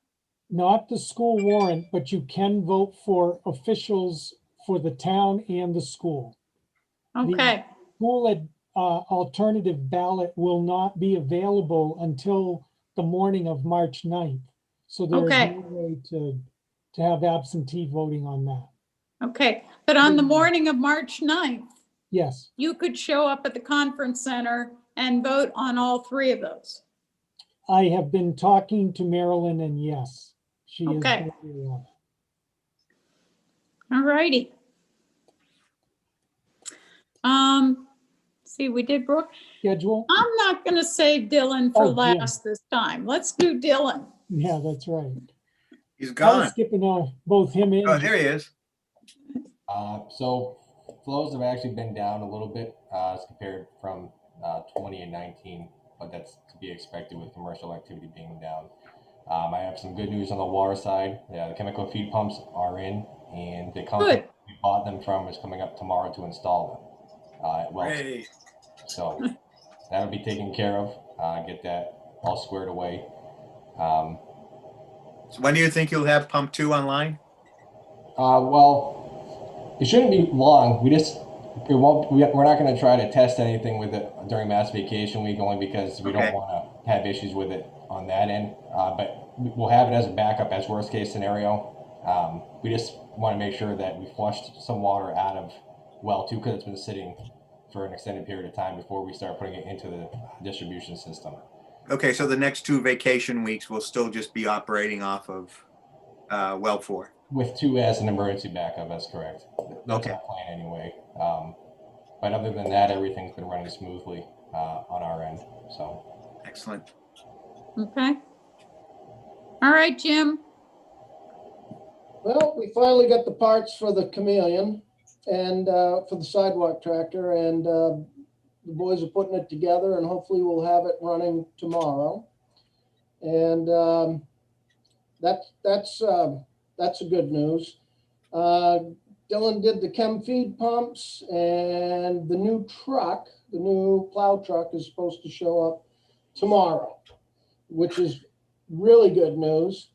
Not the school warrant, but you can vote for officials for the town and the school. Okay, School alternative ballot will not be available until the morning of March 9th. So there is Okay. no way to have absentee voting on that. okay. But on the morning of March 9th, Yes, you could show up at the conference center and vote on all three of those. I have been talking to Marilyn and yes, she is. Okay. going to be on it. All righty. See, we did Brooke. Schedule? I'm not gonna save Dylan for Oh, Jim. last this time. Let's do Dylan. Yeah, that's right. He's I was gone. skipping both him and. Oh, there he is. So flows have actually been down a little bit as compared from 20 and 19, but that's to be expected with commercial activity being down. I have some good news on the water side. Yeah, the chemical feed pumps are in, and the company Good. we bought them from is coming up tomorrow to install them. Hey. So that'll be taken care of. Get that all squared away. So when do you think you'll have pump 2 online? Well, it shouldn't be long. We're not going to try to test anything with it during mass vacation week, only because we Okay. don't want to have issues with it on that end. But we'll have it as a backup as worst case scenario. We just want to make sure that we flushed some water out of well 2 because it's been sitting for an extended period of time before we start putting it into the distribution system. Okay, so the next 2 vacation weeks will still just be operating off of well 4. With 2 as an emergency backup, that's correct. That's Okay. our plan anyway. But other than that, everything's been running smoothly on our end. So Excellent. Okay. All right, Jim. Well, we finally got the parts for the Chameleon and for the sidewalk tractor, and the boys are putting it together, and hopefully we'll have it running tomorrow. And that's a good news. Dylan did the chem feed pumps, and the new truck, the new plow truck, is supposed to show up tomorrow, which is really good news.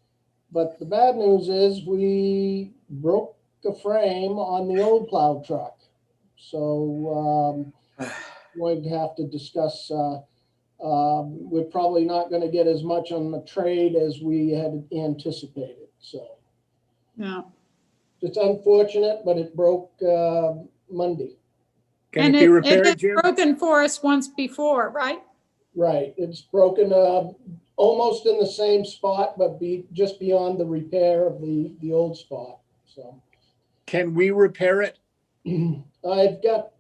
But the bad news is we broke a frame on the old plow truck. So going to have to discuss, we're probably not going to get as much on the trade as we had anticipated. So Yeah. it's unfortunate, but it broke Monday. Can And it be it repaired, has Jim? broken for us once before, right? Right, it's broken almost in the same spot, but just beyond the repair of the old spot. So Can we repair it? I've got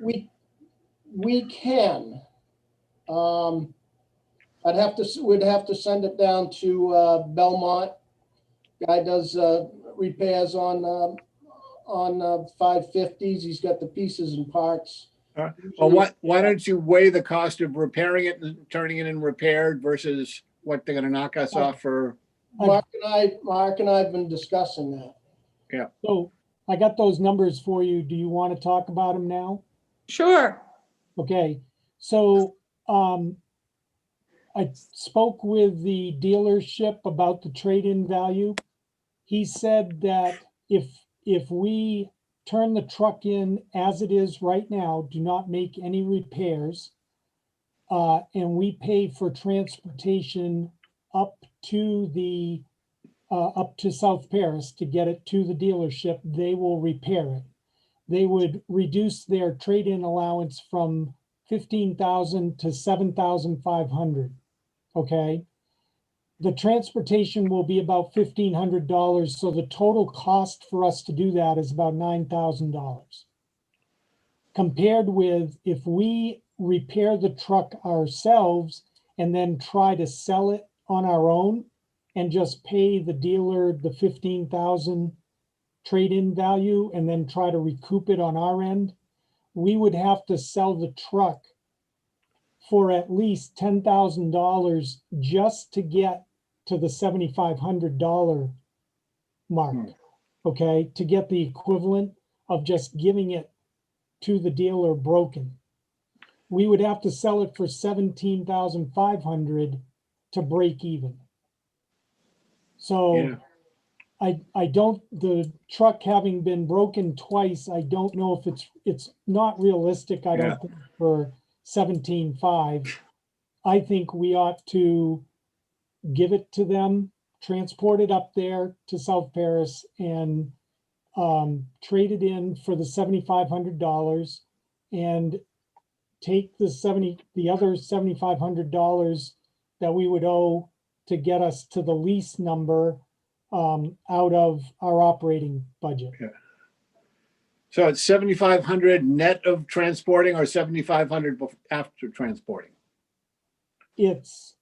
we can. We'd have to send it down to Belmont. Guy does repairs on 550s. He's got the pieces and parts. Well, why don't you weigh the cost of repairing it and turning it in repaired versus what they're gonna knock us off for? Mark and I have been discussing that. So I got those numbers for you. Do you want to talk about them now? Sure. Okay, so I spoke with the dealership about the trade-in value. He said that if we turn the truck in as it is right now, do not make any repairs, and we pay for transportation up to South Paris to get it to the dealership, they will repair it. They would reduce their trade-in allowance from 15,000 to 7,500. Okay. The transportation will be about $1,500. So the total cost for us to do that is about $9,000. Compared with if we repair the truck ourselves and then try to sell it on our own and just pay the dealer the 15,000 trade-in value and then try to recoup it on our end, we would have to sell the truck for at least $10,000 just to get to the $7,500 mark, okay? To get the equivalent of just giving it to the dealer broken. We would have to sell it for $17,500 to break even. So Yeah. I don't, the truck having been broken twice, I don't know if it's not realistic, I Yeah. don't think, for 17.5. I think we ought to give it to them, transport it up there to South Paris and trade it in for the $7,500 and take the other $7,500 that we would owe to get us to the lease number out of our operating budget. So it's 7,500 net of transporting or 7,500 after transporting? It's,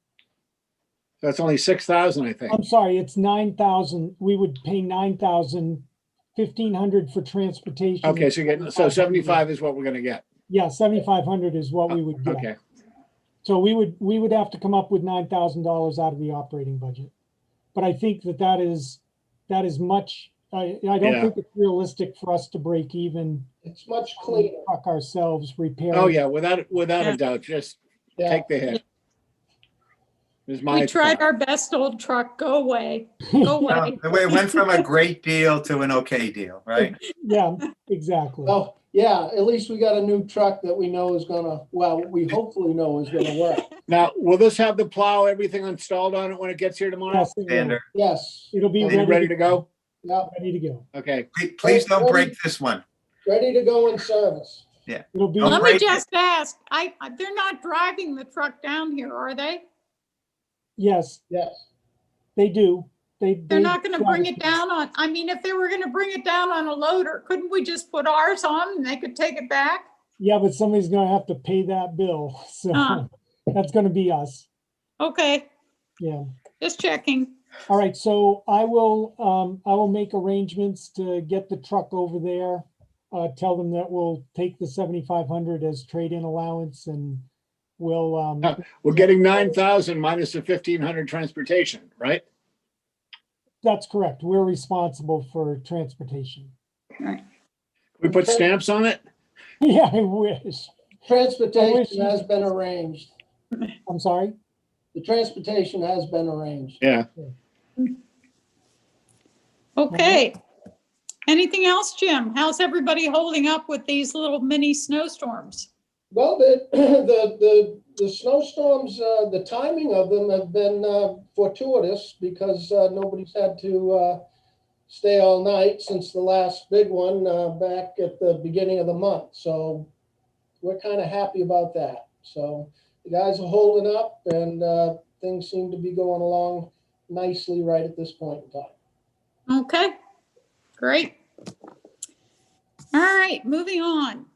That's only 6,000, I think. I'm sorry, it's 9,000. We would pay 9,000, 1,500 for transportation. Okay, so you're getting, so 75 is what we're gonna get. Yeah, 7,500 is what we would get. Okay, So we would have to come up with $9,000 out of the operating budget. But I think that is much, I don't Yeah. think it's realistic for us to break even, It's much cleaner. truck ourselves, repair. oh yeah, without Yeah. a doubt, just Yeah. take the hit. Is my We tried thought. our best, old truck. Go away. Go away. It went from a great deal to an okay deal, right? Yeah, exactly. Oh, yeah, at least we got a new truck that we know is gonna, well, we hopefully know is gonna work. Now, will this have the plow, everything installed on it when it gets here tomorrow? Yes, it will. Standard. Yes, It'll be Is it ready to go? yeah, Ready to go. Okay, Please don't break this one. ready to go in service. It'll be, Don't Let me break it. just ask, they're not driving the truck down here, are they? yes, Yes. they do. They're not gonna bring it down on, I mean, if they were gonna bring it down on a loader, couldn't we just put ours on and they could take it back? Yeah, but somebody's gonna have to pay that bill, so Uh. that's gonna be us. Okay, Yeah. just checking. All right, so I will make arrangements to get the truck over there. Tell them that we'll take the 7,500 as trade-in allowance and we'll, we're getting 9,000 minus the 1,500 transportation, right? that's correct. We're responsible for transportation. We put stamps on it? Yeah, I wish. Transportation has been arranged. I'm sorry? The transportation has been arranged. Yeah. Okay. Anything else, Jim? How's everybody holding up with these little mini snowstorms? Well, the snowstorms, the timing of them have been fortuitous because nobody's had to stay all night since the last big one back at the beginning of the month. So we're kind of happy about that. So the guys are holding up and things seem to be going along nicely right at this point in time. Okay, great. All right, moving on.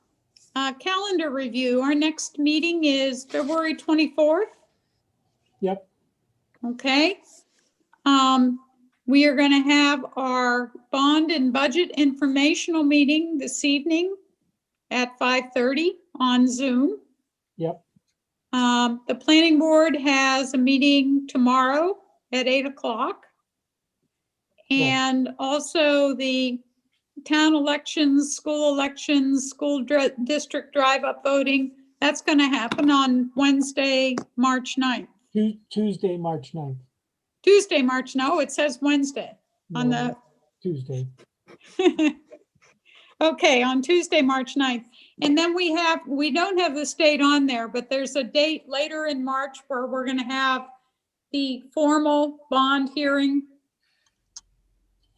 Calendar review. Our next meeting is February 24th. Yep. Okay. We are going to have our bond and budget informational meeting this evening at 5:30 on Zoom. Yep. The planning board has a meeting tomorrow at 8 o'clock. And also the town elections, school district drive-up voting, that's going to happen on Wednesday, March 9th. Tuesday, March 9th. Tuesday, no, it says Wednesday on No, Tuesday. Okay, on Tuesday, March 9th. And then we don't have this date on there, but there's a date later in March where we're going to have the formal bond hearing,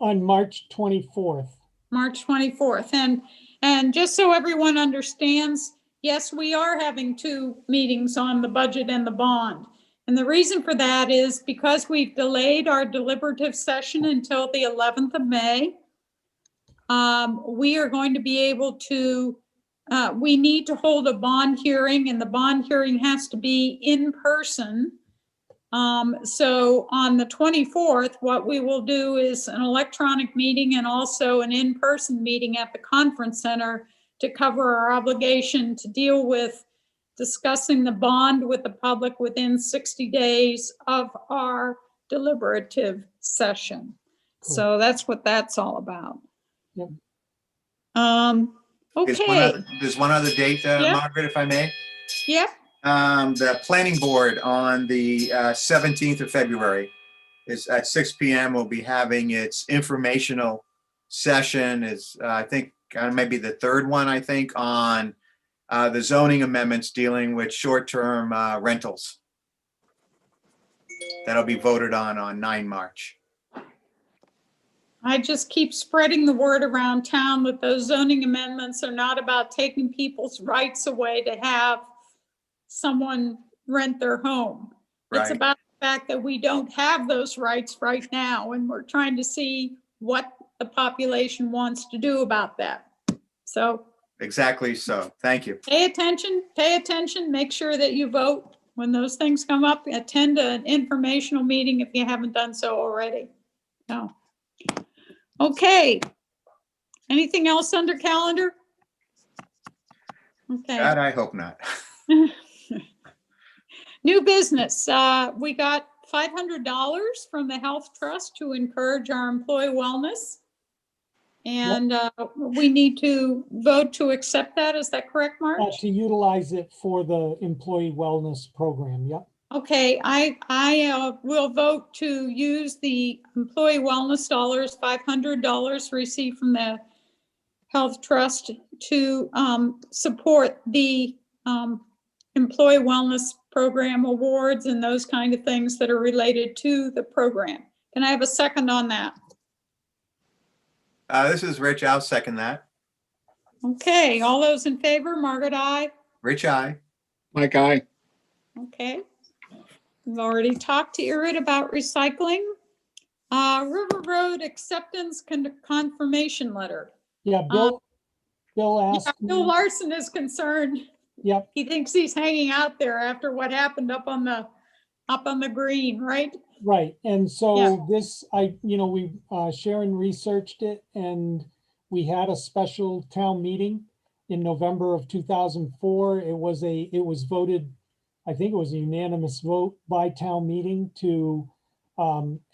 On March 24th. March 24th. And just so everyone understands, yes, we are having two meetings on the budget and the bond. And the reason for that is because we've delayed our deliberative session until the 11th of May. We are going to be able to, we need to hold a bond hearing, and the bond hearing has to be in person. So on the 24th, what we will do is an electronic meeting and also an in-person meeting at the conference center to cover our obligation to deal with discussing the bond with the public within 60 days of our deliberative session. So that's what that's all about. Yep. Okay, There's one other date, Yeah. Margaret, if I may. yep, The planning board on the 17th of February is at 6 p.m. will be having its informational session. Is I think maybe the third one, I think, on the zoning amendments dealing with short-term rentals. That'll be voted on 9 March. I just keep spreading the word around town that those zoning amendments are not about taking people's rights away to have someone rent their home. It's Right. about the fact that we don't have those rights right now, and we're trying to see what the population wants to do about that. So Exactly so. Thank you. pay attention, make sure that you vote when those things come up. Attend an informational meeting if you haven't done so already. No. Okay. Anything else under calendar? Okay. God, I hope not. New business. We got $500 from the Health Trust to encourage our employee wellness. And we need to vote to accept that. Is that correct, Mark? To utilize it for the employee wellness program, yep. Okay, I will vote to use the employee wellness dollars, $500 received from the Health Trust to support the employee wellness program awards and those kind of things that are related to the program. Can I have a second on that? This is Rich. I'll second that. Okay, all those in favor, Margaret, aye. Rich, I. Mike, aye. Okay. We've already talked to Irid about recycling. River Road acceptance confirmation letter. Yeah, Bill Yeah, asked Bill me, Larson is concerned. yep, He thinks he's hanging out there after what happened up on the green, right? right. And Yeah. so this, Sharon researched it, and we had a special town meeting in November of 2004. It was voted, I think it was a unanimous vote by town meeting to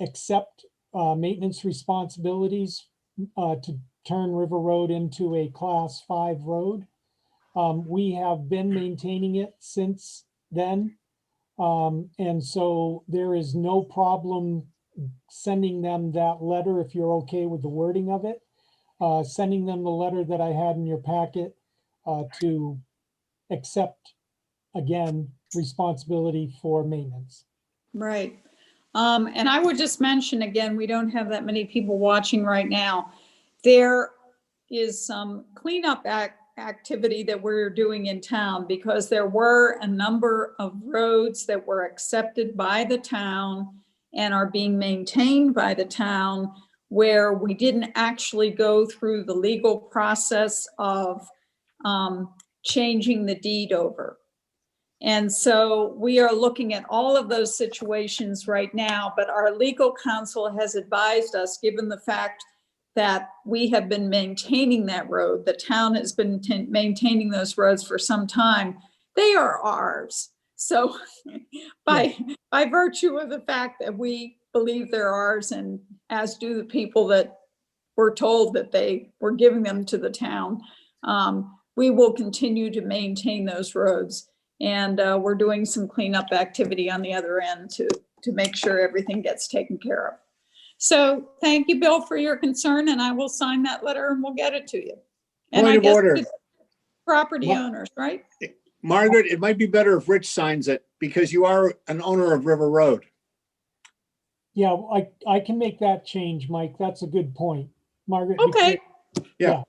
accept maintenance responsibilities to turn River Road into a Class 5 road. We have been maintaining it since then. And so there is no problem sending them that letter if you're okay with the wording of it. Sending them the letter that I had in your packet to accept, again, responsibility for maintenance. Right. And I would just mention again, we don't have that many people watching right now. There is some cleanup activity that we're doing in town because there were a number of roads that were accepted by the town and are being maintained by the town where we didn't actually go through the legal process of changing the deed over. And so we are looking at all of those situations right now, but our legal counsel has advised us, given the fact that we have been maintaining that road, the town has been maintaining those roads for some time, they are ours. So by virtue of the fact that we believe they're ours, and as do the people that were told that they were giving them to the town, we will continue to maintain those roads. And we're doing some cleanup activity on the other end to make sure everything gets taken care of. So thank you, Bill, for your concern, and I will sign that letter and we'll get it to you. And Point I of guess order. it's property owners, right? Margaret, it might be better if Rich signs it because you are an owner of River Road. Yeah, I can make that change, Mike. That's a good point. Margaret. Okay. Yeah.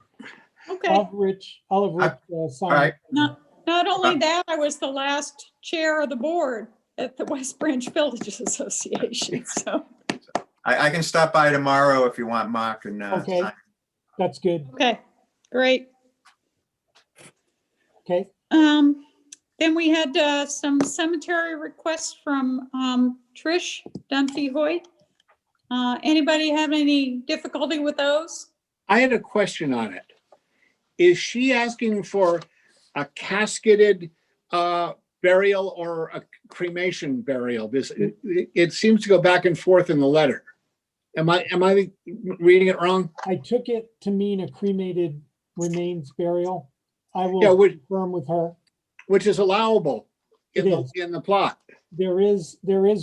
Okay. I'll have Rich sign. All right. it. Not only that, I was the last chair of the board at the West Branch Villages Association, so. I can stop by tomorrow if you want, Mark, and Okay. sign. That's good. Okay, great. Okay. Then we had some cemetery requests from Trish Dunphy-Hoyt. Anybody have any difficulty with those? I had a question on it. Is she asking for a casketed burial or a cremation burial? It seems to go back and forth in the letter. Am I reading it wrong? I took it to mean a cremated remains burial. I will Yeah, confirm with her. which is allowable in It is. the plot. There is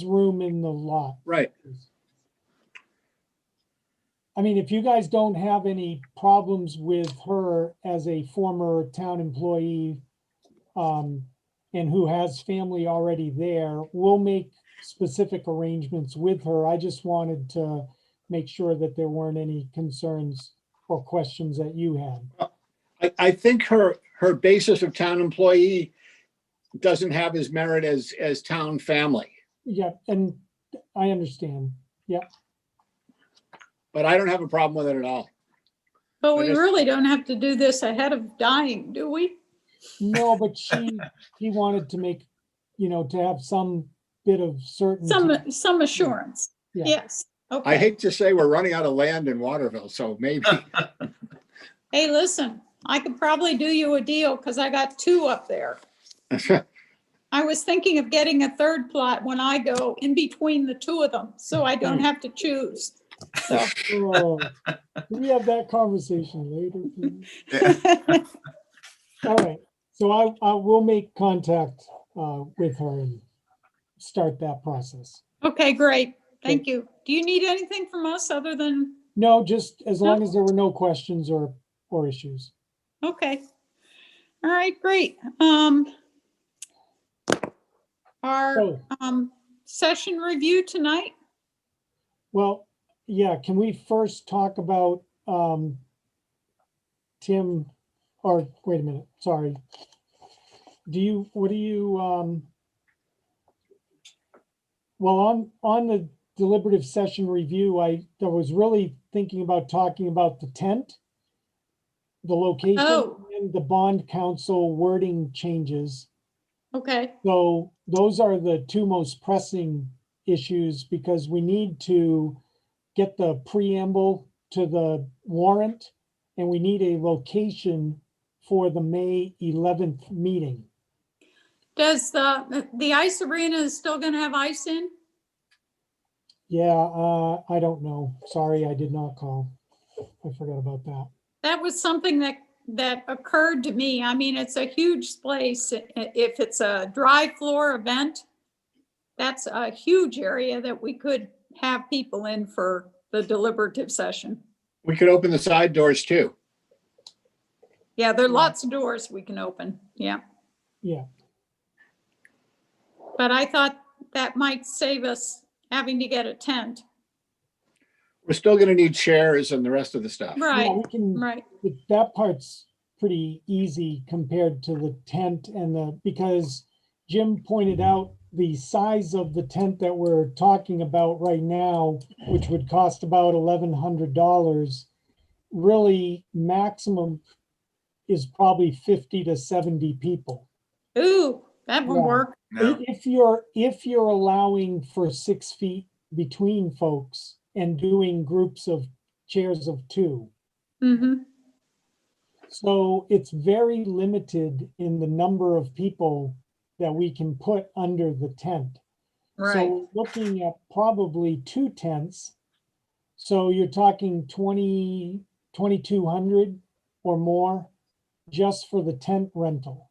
room in the lot. Right. I mean, if you guys don't have any problems with her as a former town employee, and who has family already there, we'll make specific arrangements with her. I just wanted to make sure that there weren't any concerns or questions that you had. I think her basis of town employee doesn't have as merit as town family, Yeah, and I understand. Yeah, but I don't have a problem with it at all. But I we just- really don't have to do this ahead of dying, do we? no, but she wanted to make, to have some bit of certainty. Some assurance. Yeah. Yes. I Okay. hate to say we're running out of land in Waterville, so maybe. Hey, listen, I could probably do you a deal because I got 2 up there. I was thinking of getting a 3rd plot when I go in between the 2 of them, so I don't have to choose. So. Oh, can we have that conversation later, please? All right, so I will make contact with her and start that process. Okay, great. Thank you. Do you need anything from us other than, No, just as long as there were no questions or issues. okay. All right, great. Our Oh. session review tonight? Well, yeah, can we first talk about Tim, or wait a minute, sorry. Well, on the deliberative session review, I was really thinking about talking about the tent, the location, Oh. and the bond council wording changes. Okay, So those are the 2 most pressing issues because we need to get the preamble to the warrant and we need a location for the May 11th meeting. does the ice arena is still gonna have ice in? Yeah, I don't know. Sorry, I did not call. I forgot about that. That was something that occurred to me. I mean, it's a huge place. If it's a dry floor event, that's a huge area that we could have people in for the deliberative session. We could open the side doors too. Yeah, there are lots of doors we can open. Yeah. Yeah, But I thought that might save us having to get a tent. We're still gonna need chairs and the rest of the stuff. yeah, Right, we can, right. that part's pretty easy compared to the tent and because Jim pointed out the size of the tent that we're talking about right now, which would cost about $1,100, really maximum is probably 50 to 70 people. Ooh, that would Yeah. work. No, If you're allowing for 6 feet between folks and doing groups of chairs of 2. Mm-hmm. So it's very limited in the number of people that we can put under the tent. Right. So looking at probably 2 tents. So you're talking 2,200 or more just for the tent rental.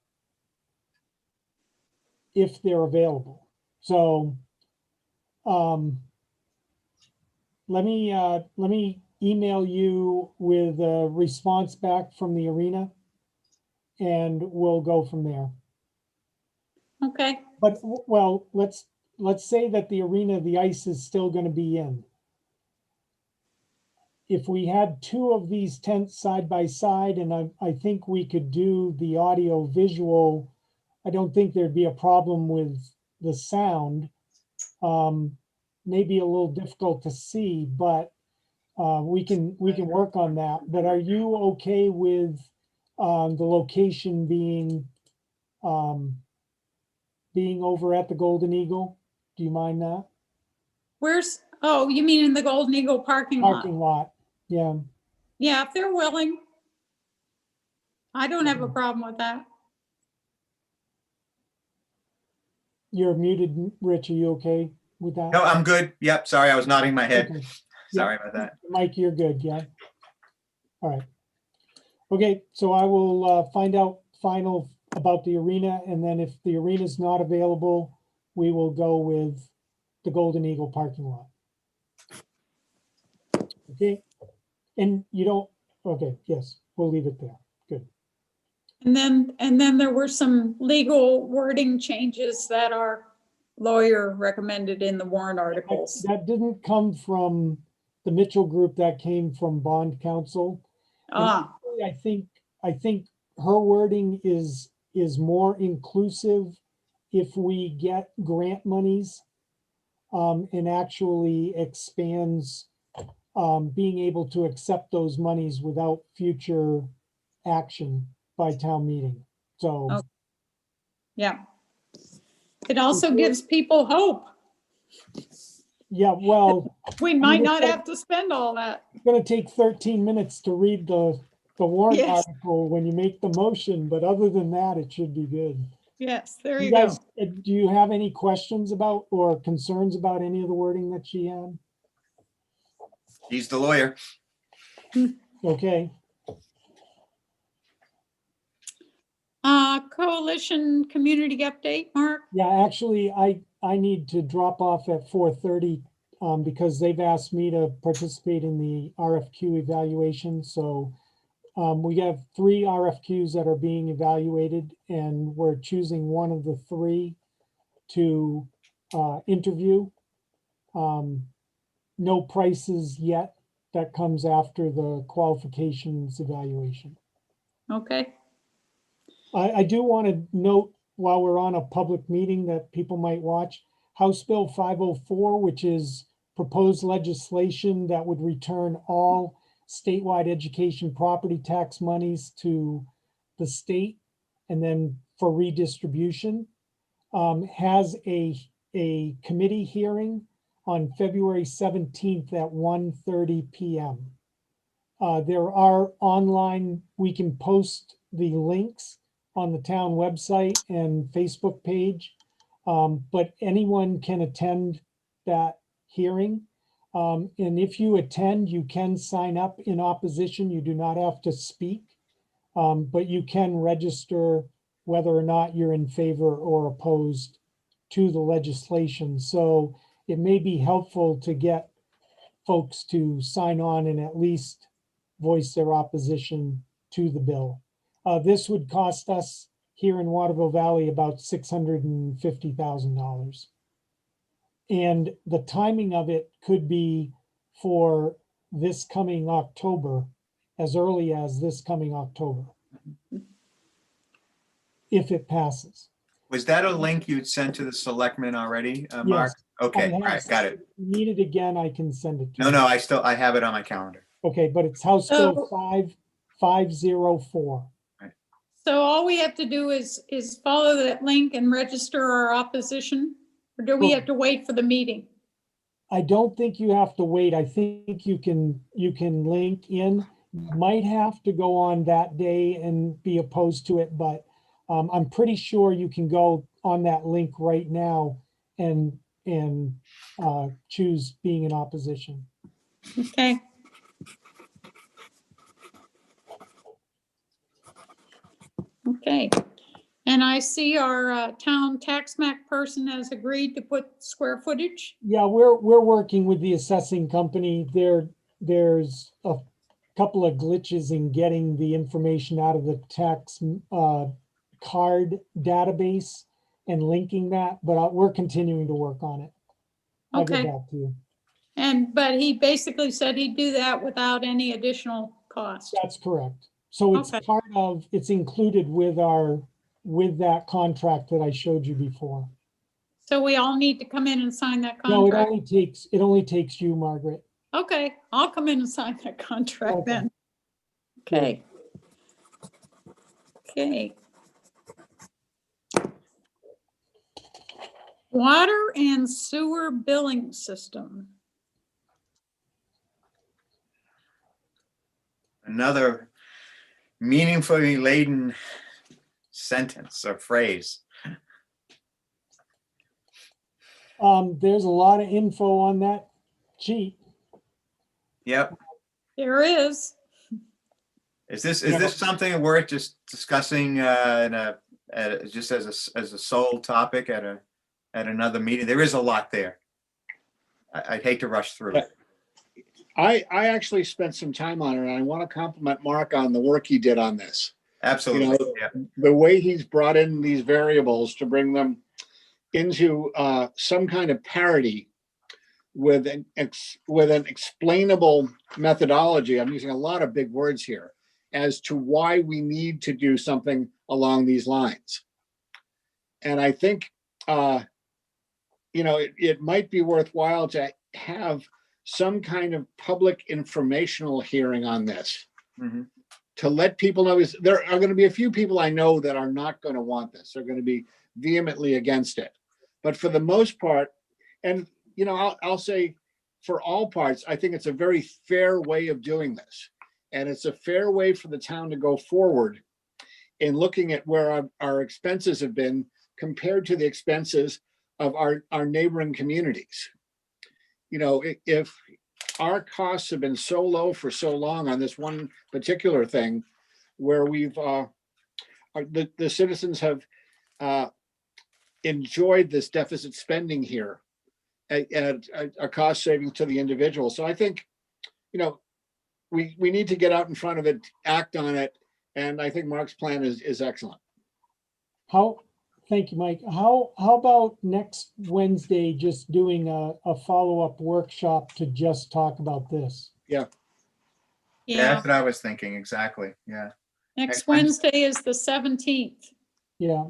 If they're available. So let me email you with a response back from the arena and we'll go from there. Okay, But well, let's say that the arena, the ice is still going to be in. If we had 2 of these tents side by side, and I think we could do the audio visual, I don't think there'd be a problem with the sound. Maybe a little difficult to see, but we can work on that. But are you okay with the location being over at the Golden Eagle? Do you mind that? oh, you mean in the Golden Eagle parking lot? Parking lot, yeah. Yeah, if they're willing. I don't have a problem with that. You're muted, Rich. Are you okay with that? no, I'm good. Yep, sorry, I was nodding my head. Okay. Sorry about that. Mike, you're good, yeah? All right. Okay, so I will find out final about the arena, and then if the arena's not available, we will go with the Golden Eagle parking lot. Okay, And you don't, okay, yes, we'll leave it there. Good. And then there were some legal wording changes that our lawyer recommended in the warrant articles. That didn't come from the Mitchell Group, that came from bond counsel. And Ah, actually, I think her wording is more inclusive if we get grant monies, and actually expands, being able to accept those monies without future action by town meeting. So, Oh. yeah. It also gives people hope. yeah, well, We might not have to spend all that. it's gonna take 13 minutes to read the warrant Yes. article when you make the motion, but other than that, it should be good. Yes, there You you go. guys, do you have any questions about or concerns about any of the wording that she had? He's the lawyer. Okay, Coalition community update, Mark? yeah, actually, I need to drop off at 4:30 because they've asked me to participate in the RFQ evaluation. So we have 3 RFQs that are being evaluated, and we're choosing one of the 3 to interview. No prices yet. That comes after the qualifications evaluation. Okay, I do want to note, while we're on a public meeting that people might watch, House Bill 504, which is proposed legislation that would return all statewide education property tax monies to the state and then for redistribution, has a committee hearing on February 17th at 1:30 p.m. There are online, we can post the links on the town website and Facebook page, but anyone can attend that hearing. And if you attend, you can sign up in opposition. You do not have to speak, but you can register whether or not you're in favor or opposed to the legislation. So it may be helpful to get folks to sign on and at least voice their opposition to the bill. This would cost us here in Waterville Valley about $650,000. And the timing of it could be for this coming October, as early as this coming October, if it passes. Was that a link you'd sent to the selectmen already, Mark? Yes. Okay, I all right, have- got it. If you need it again, I can send it to you. No, I have it on my calendar. Okay, but it's House Bill So- 5504. so all we have to do is follow that link and register our opposition? Or do we have to wait for the meeting? I don't think you have to wait. I think you can link in. You might have to go on that day and be opposed to it, but I'm pretty sure you can go on that link right now and choose being in opposition. Okay. Okay, and I see our town tax map person has agreed to put square footage. Yeah, we're working with the assessing company. There's a couple of glitches in getting the information out of the tax card database and linking that, but we're continuing to work on it. I'll get Okay. back to you. But he basically said he'd do that without any additional cost. That's correct. So it's Okay. it's included with that contract that I showed you before. So we all need to come in and sign that No, it contract? only takes you, Margaret. Okay, I'll come in and sign that contract Okay. then. Okay. Okay. Water and sewer billing system. Another meaningfully laden sentence or phrase. There's a lot of info on that sheet. Yep. There is. Is this something worth just discussing just as a sole topic at another meeting? There is a lot there. I'd hate to rush through it. I actually spent some time on it, and I want to compliment Mark on the work he did on this. Absolutely. Yeah. The way he's brought in these variables to bring them into some kind of parity with an explainable methodology. I'm using a lot of big words here as to why we need to do something along these lines. And I think, it might be worthwhile to have some kind of public informational hearing on this. Mhm. To let people know, is there are going to be a few people I know that are not going to want this. They're going to be vehemently against it. But for the most part, and I'll say for all parts, I think it's a very fair way of doing this. And it's a fair way for the town to go forward in looking at where our expenses have been compared to the expenses of our neighboring communities. If our costs have been so low for so long on this one particular thing, where we've the citizens have enjoyed this deficit spending here at a cost saving to the individual. So I think, we need to get out in front of it, act on it, and I think Mark's plan is excellent. Thank you, Mike. How about next Wednesday, just doing a follow-up workshop to just talk about this? Yeah, Yeah, that's what I was thinking. Exactly. Yeah. next Wednesday is the 17th. Yeah,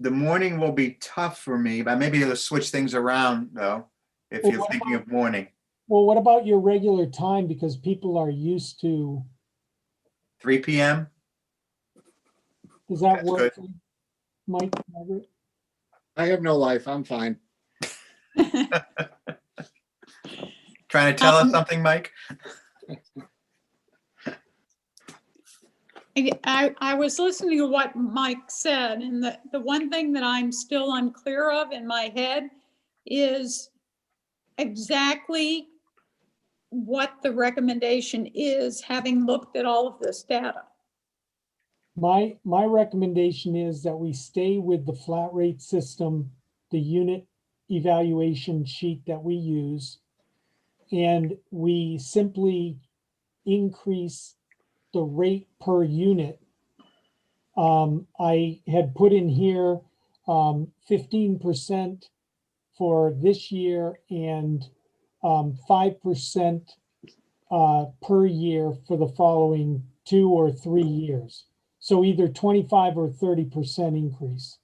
The morning will be tough for me, but maybe it'll switch things around though, if Well, you're what thinking of morning. well, what about your regular time? Because people are used to, 3 p.m. does that That's work? good. for you, Mike, Margaret? I have no life. I'm fine. Trying to tell us something, Mike? I was listening to what Mike said, and the one thing that I'm still unclear of in my head is exactly what the recommendation is, having looked at all of this data. My recommendation is that we stay with the flat rate system, the unit evaluation sheet that we use, and we simply increase the rate per unit. I had put in here 15% for this year and 5% per year for the following 2 or 3 years. So either 25 or 30% increase.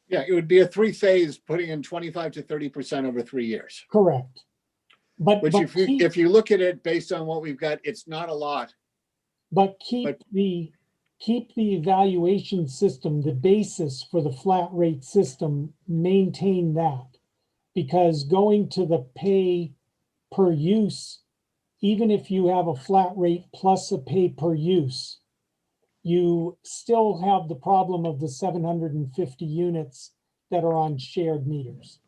Yeah, it would be a 3-phase, putting in 25 to 30% over 3 years. Correct. But Which if you look at it based on what we've got, it's not a lot. But keep the evaluation system, the basis for the flat rate system, maintain that. Because going to the pay per use, even if you have a flat rate plus a pay per use, you still have the problem of the 750 units that are on shared meters.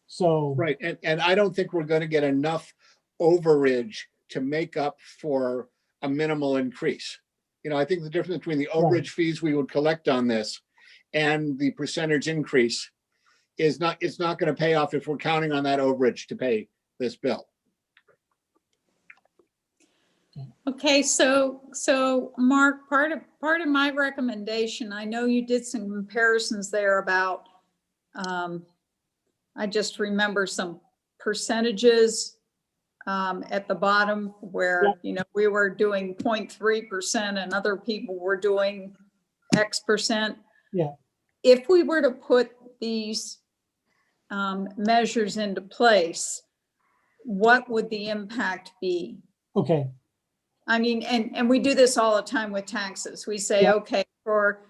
So Right, and I don't think we're going to get enough overage to make up for a minimal increase. I think the difference between the overage fees we would collect on this and the percentage increase is it's not going to pay off if we're counting on that overage to pay this bill. Okay, so Mark, part of my recommendation, I know you did some comparisons there about, I just remember some percentages at the bottom where, we were doing 0.3% and other people were doing X percent. Yeah. If we were to put these measures into place, what would the impact be? okay. I mean, and we do this all the time with taxes. We say, okay, for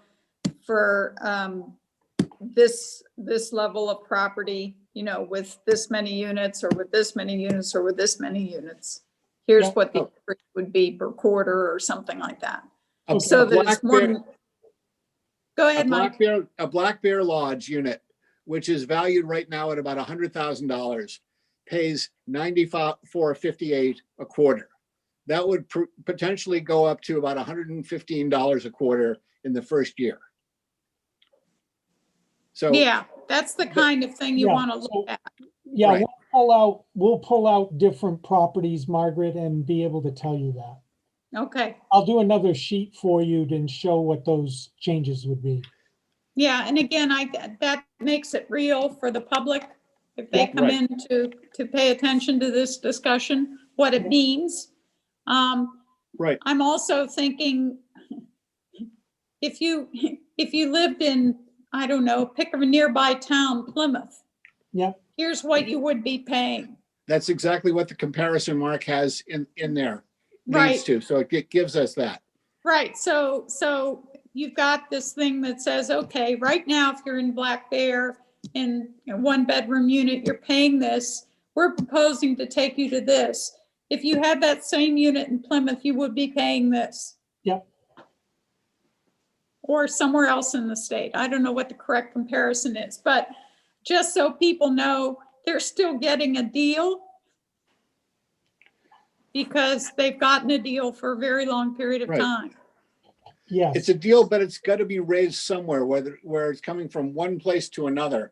this level of property, with this many units or with this many units or with this many units, here's what the average would be per quarter or something like that. So that it's more. Go ahead, Mike. A Black Bear Lodge unit, which is valued right now at about $100,000, pays $94.58 a quarter. That would potentially go up to about $115 a quarter in the first year. So, Yeah, that's the kind of thing you Yeah, want to so- look at. Yeah, Right. we'll pull out different properties, Margaret, and be able to tell you that. Okay. I'll do another sheet for you to show what those changes would be. Yeah, and again, that makes it real for the public. If they Yeah, come right. in to pay attention to this discussion, what it means. right, I'm also thinking, if you lived in, I don't know, pick a nearby town, Plymouth. Yeah. Here's what you would be paying. that's exactly what the comparison mark has in there. Right. Needs to, so it gives us that. Right, so you've got this thing that says, okay, right now, if you're in Black Bear in a 1-bedroom unit, you're paying this. We're proposing to take you to this. If you had that same unit in Plymouth, you would be paying this. Yep. Or somewhere else in the state. I don't know what the correct comparison is, but just so people know, they're still getting a deal because they've gotten a deal for a very long period of Right. time. Yes. It's a deal, but it's got to be raised somewhere, where it's coming from one place to another.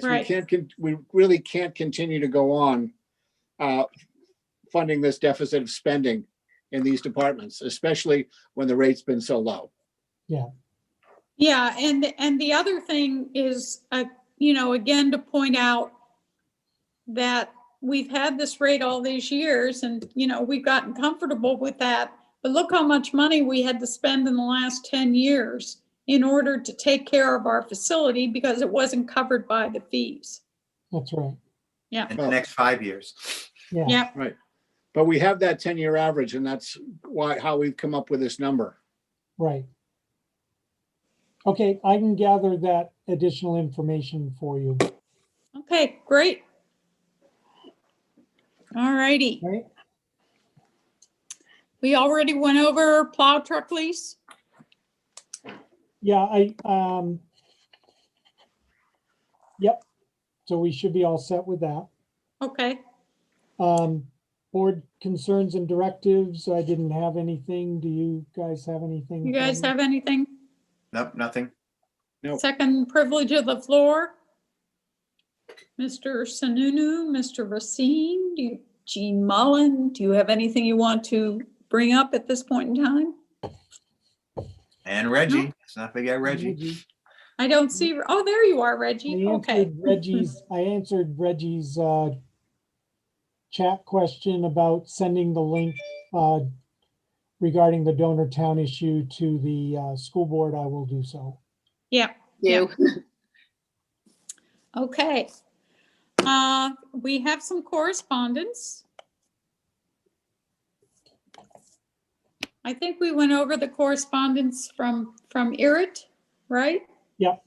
Right. We really can't continue to go on funding this deficit of spending in these departments, especially when the rate's been so low. Yeah, and the other thing is, again, to point out that we've had this rate all these years and, we've gotten comfortable with that. But look how much money we had to spend in the last 10 years in order to take care of our facility because it wasn't covered by the fees. That's right. Yeah. In the next 5 years. Yeah. Yeah. Right. But we have that 10-year average, and that's how we've come up with this number. Right. Okay, I can gather that additional information for you. Okay, great. All righty. Right? We already went over plow truck lease. Yeah, yep. So we should be all set with that. Okay. Board concerns and directives, I didn't have anything. Do you guys have anything? You guys have anything? Nope, nothing. Nope. Second privilege of the floor. Mr. Sununu, Mr. Racine, Jean Mullen, do you have anything you want to bring up at this point in time? And Reggie, let's not forget Reggie. I don't see, oh, there you are, Reggie. I Okay. answered Reggie's chat question about sending the link regarding the donor town issue to the school board. I will do so. Yeah. Yeah. Okay. We have some correspondence. I think we went over the correspondence from Irit, right? Yep.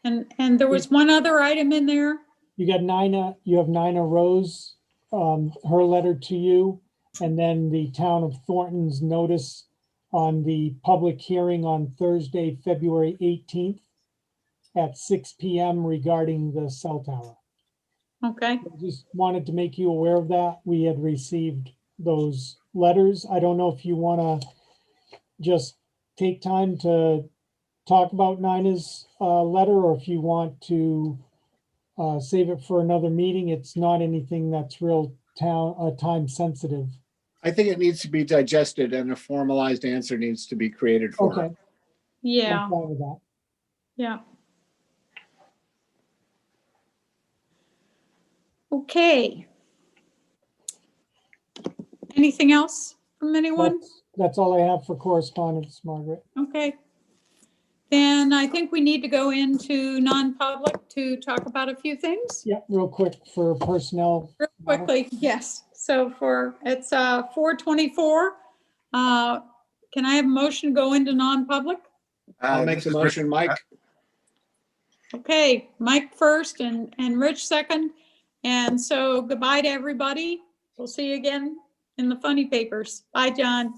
And there was one other item in there. You have Nina Rose, her letter to you, and then the town of Thornton's notice on the public hearing on Thursday, February 18th at 6 p.m. regarding the cell tower. Okay. I just wanted to make you aware of that. We had received those letters. I don't know if you want to just take time to talk about Nina's letter, or if you want to save it for another meeting. It's not anything that's real time sensitive. I think it needs to be digested, and a formalized answer needs to be created for Okay. it. Yeah. I'm fine with that. Yeah. Okay. Anything else from anyone? That's all I have for correspondence, Margaret. Okay. Then I think we need to go into non-public to talk about a few things. Yeah, real quick for personnel. Real quickly, yes. So it's 4:24. Can I have a motion to go into non-public? I'll make the motion, Mike. Okay, Mike first and Rich second. And so goodbye to everybody. We'll see you again in the funny papers. Bye, John.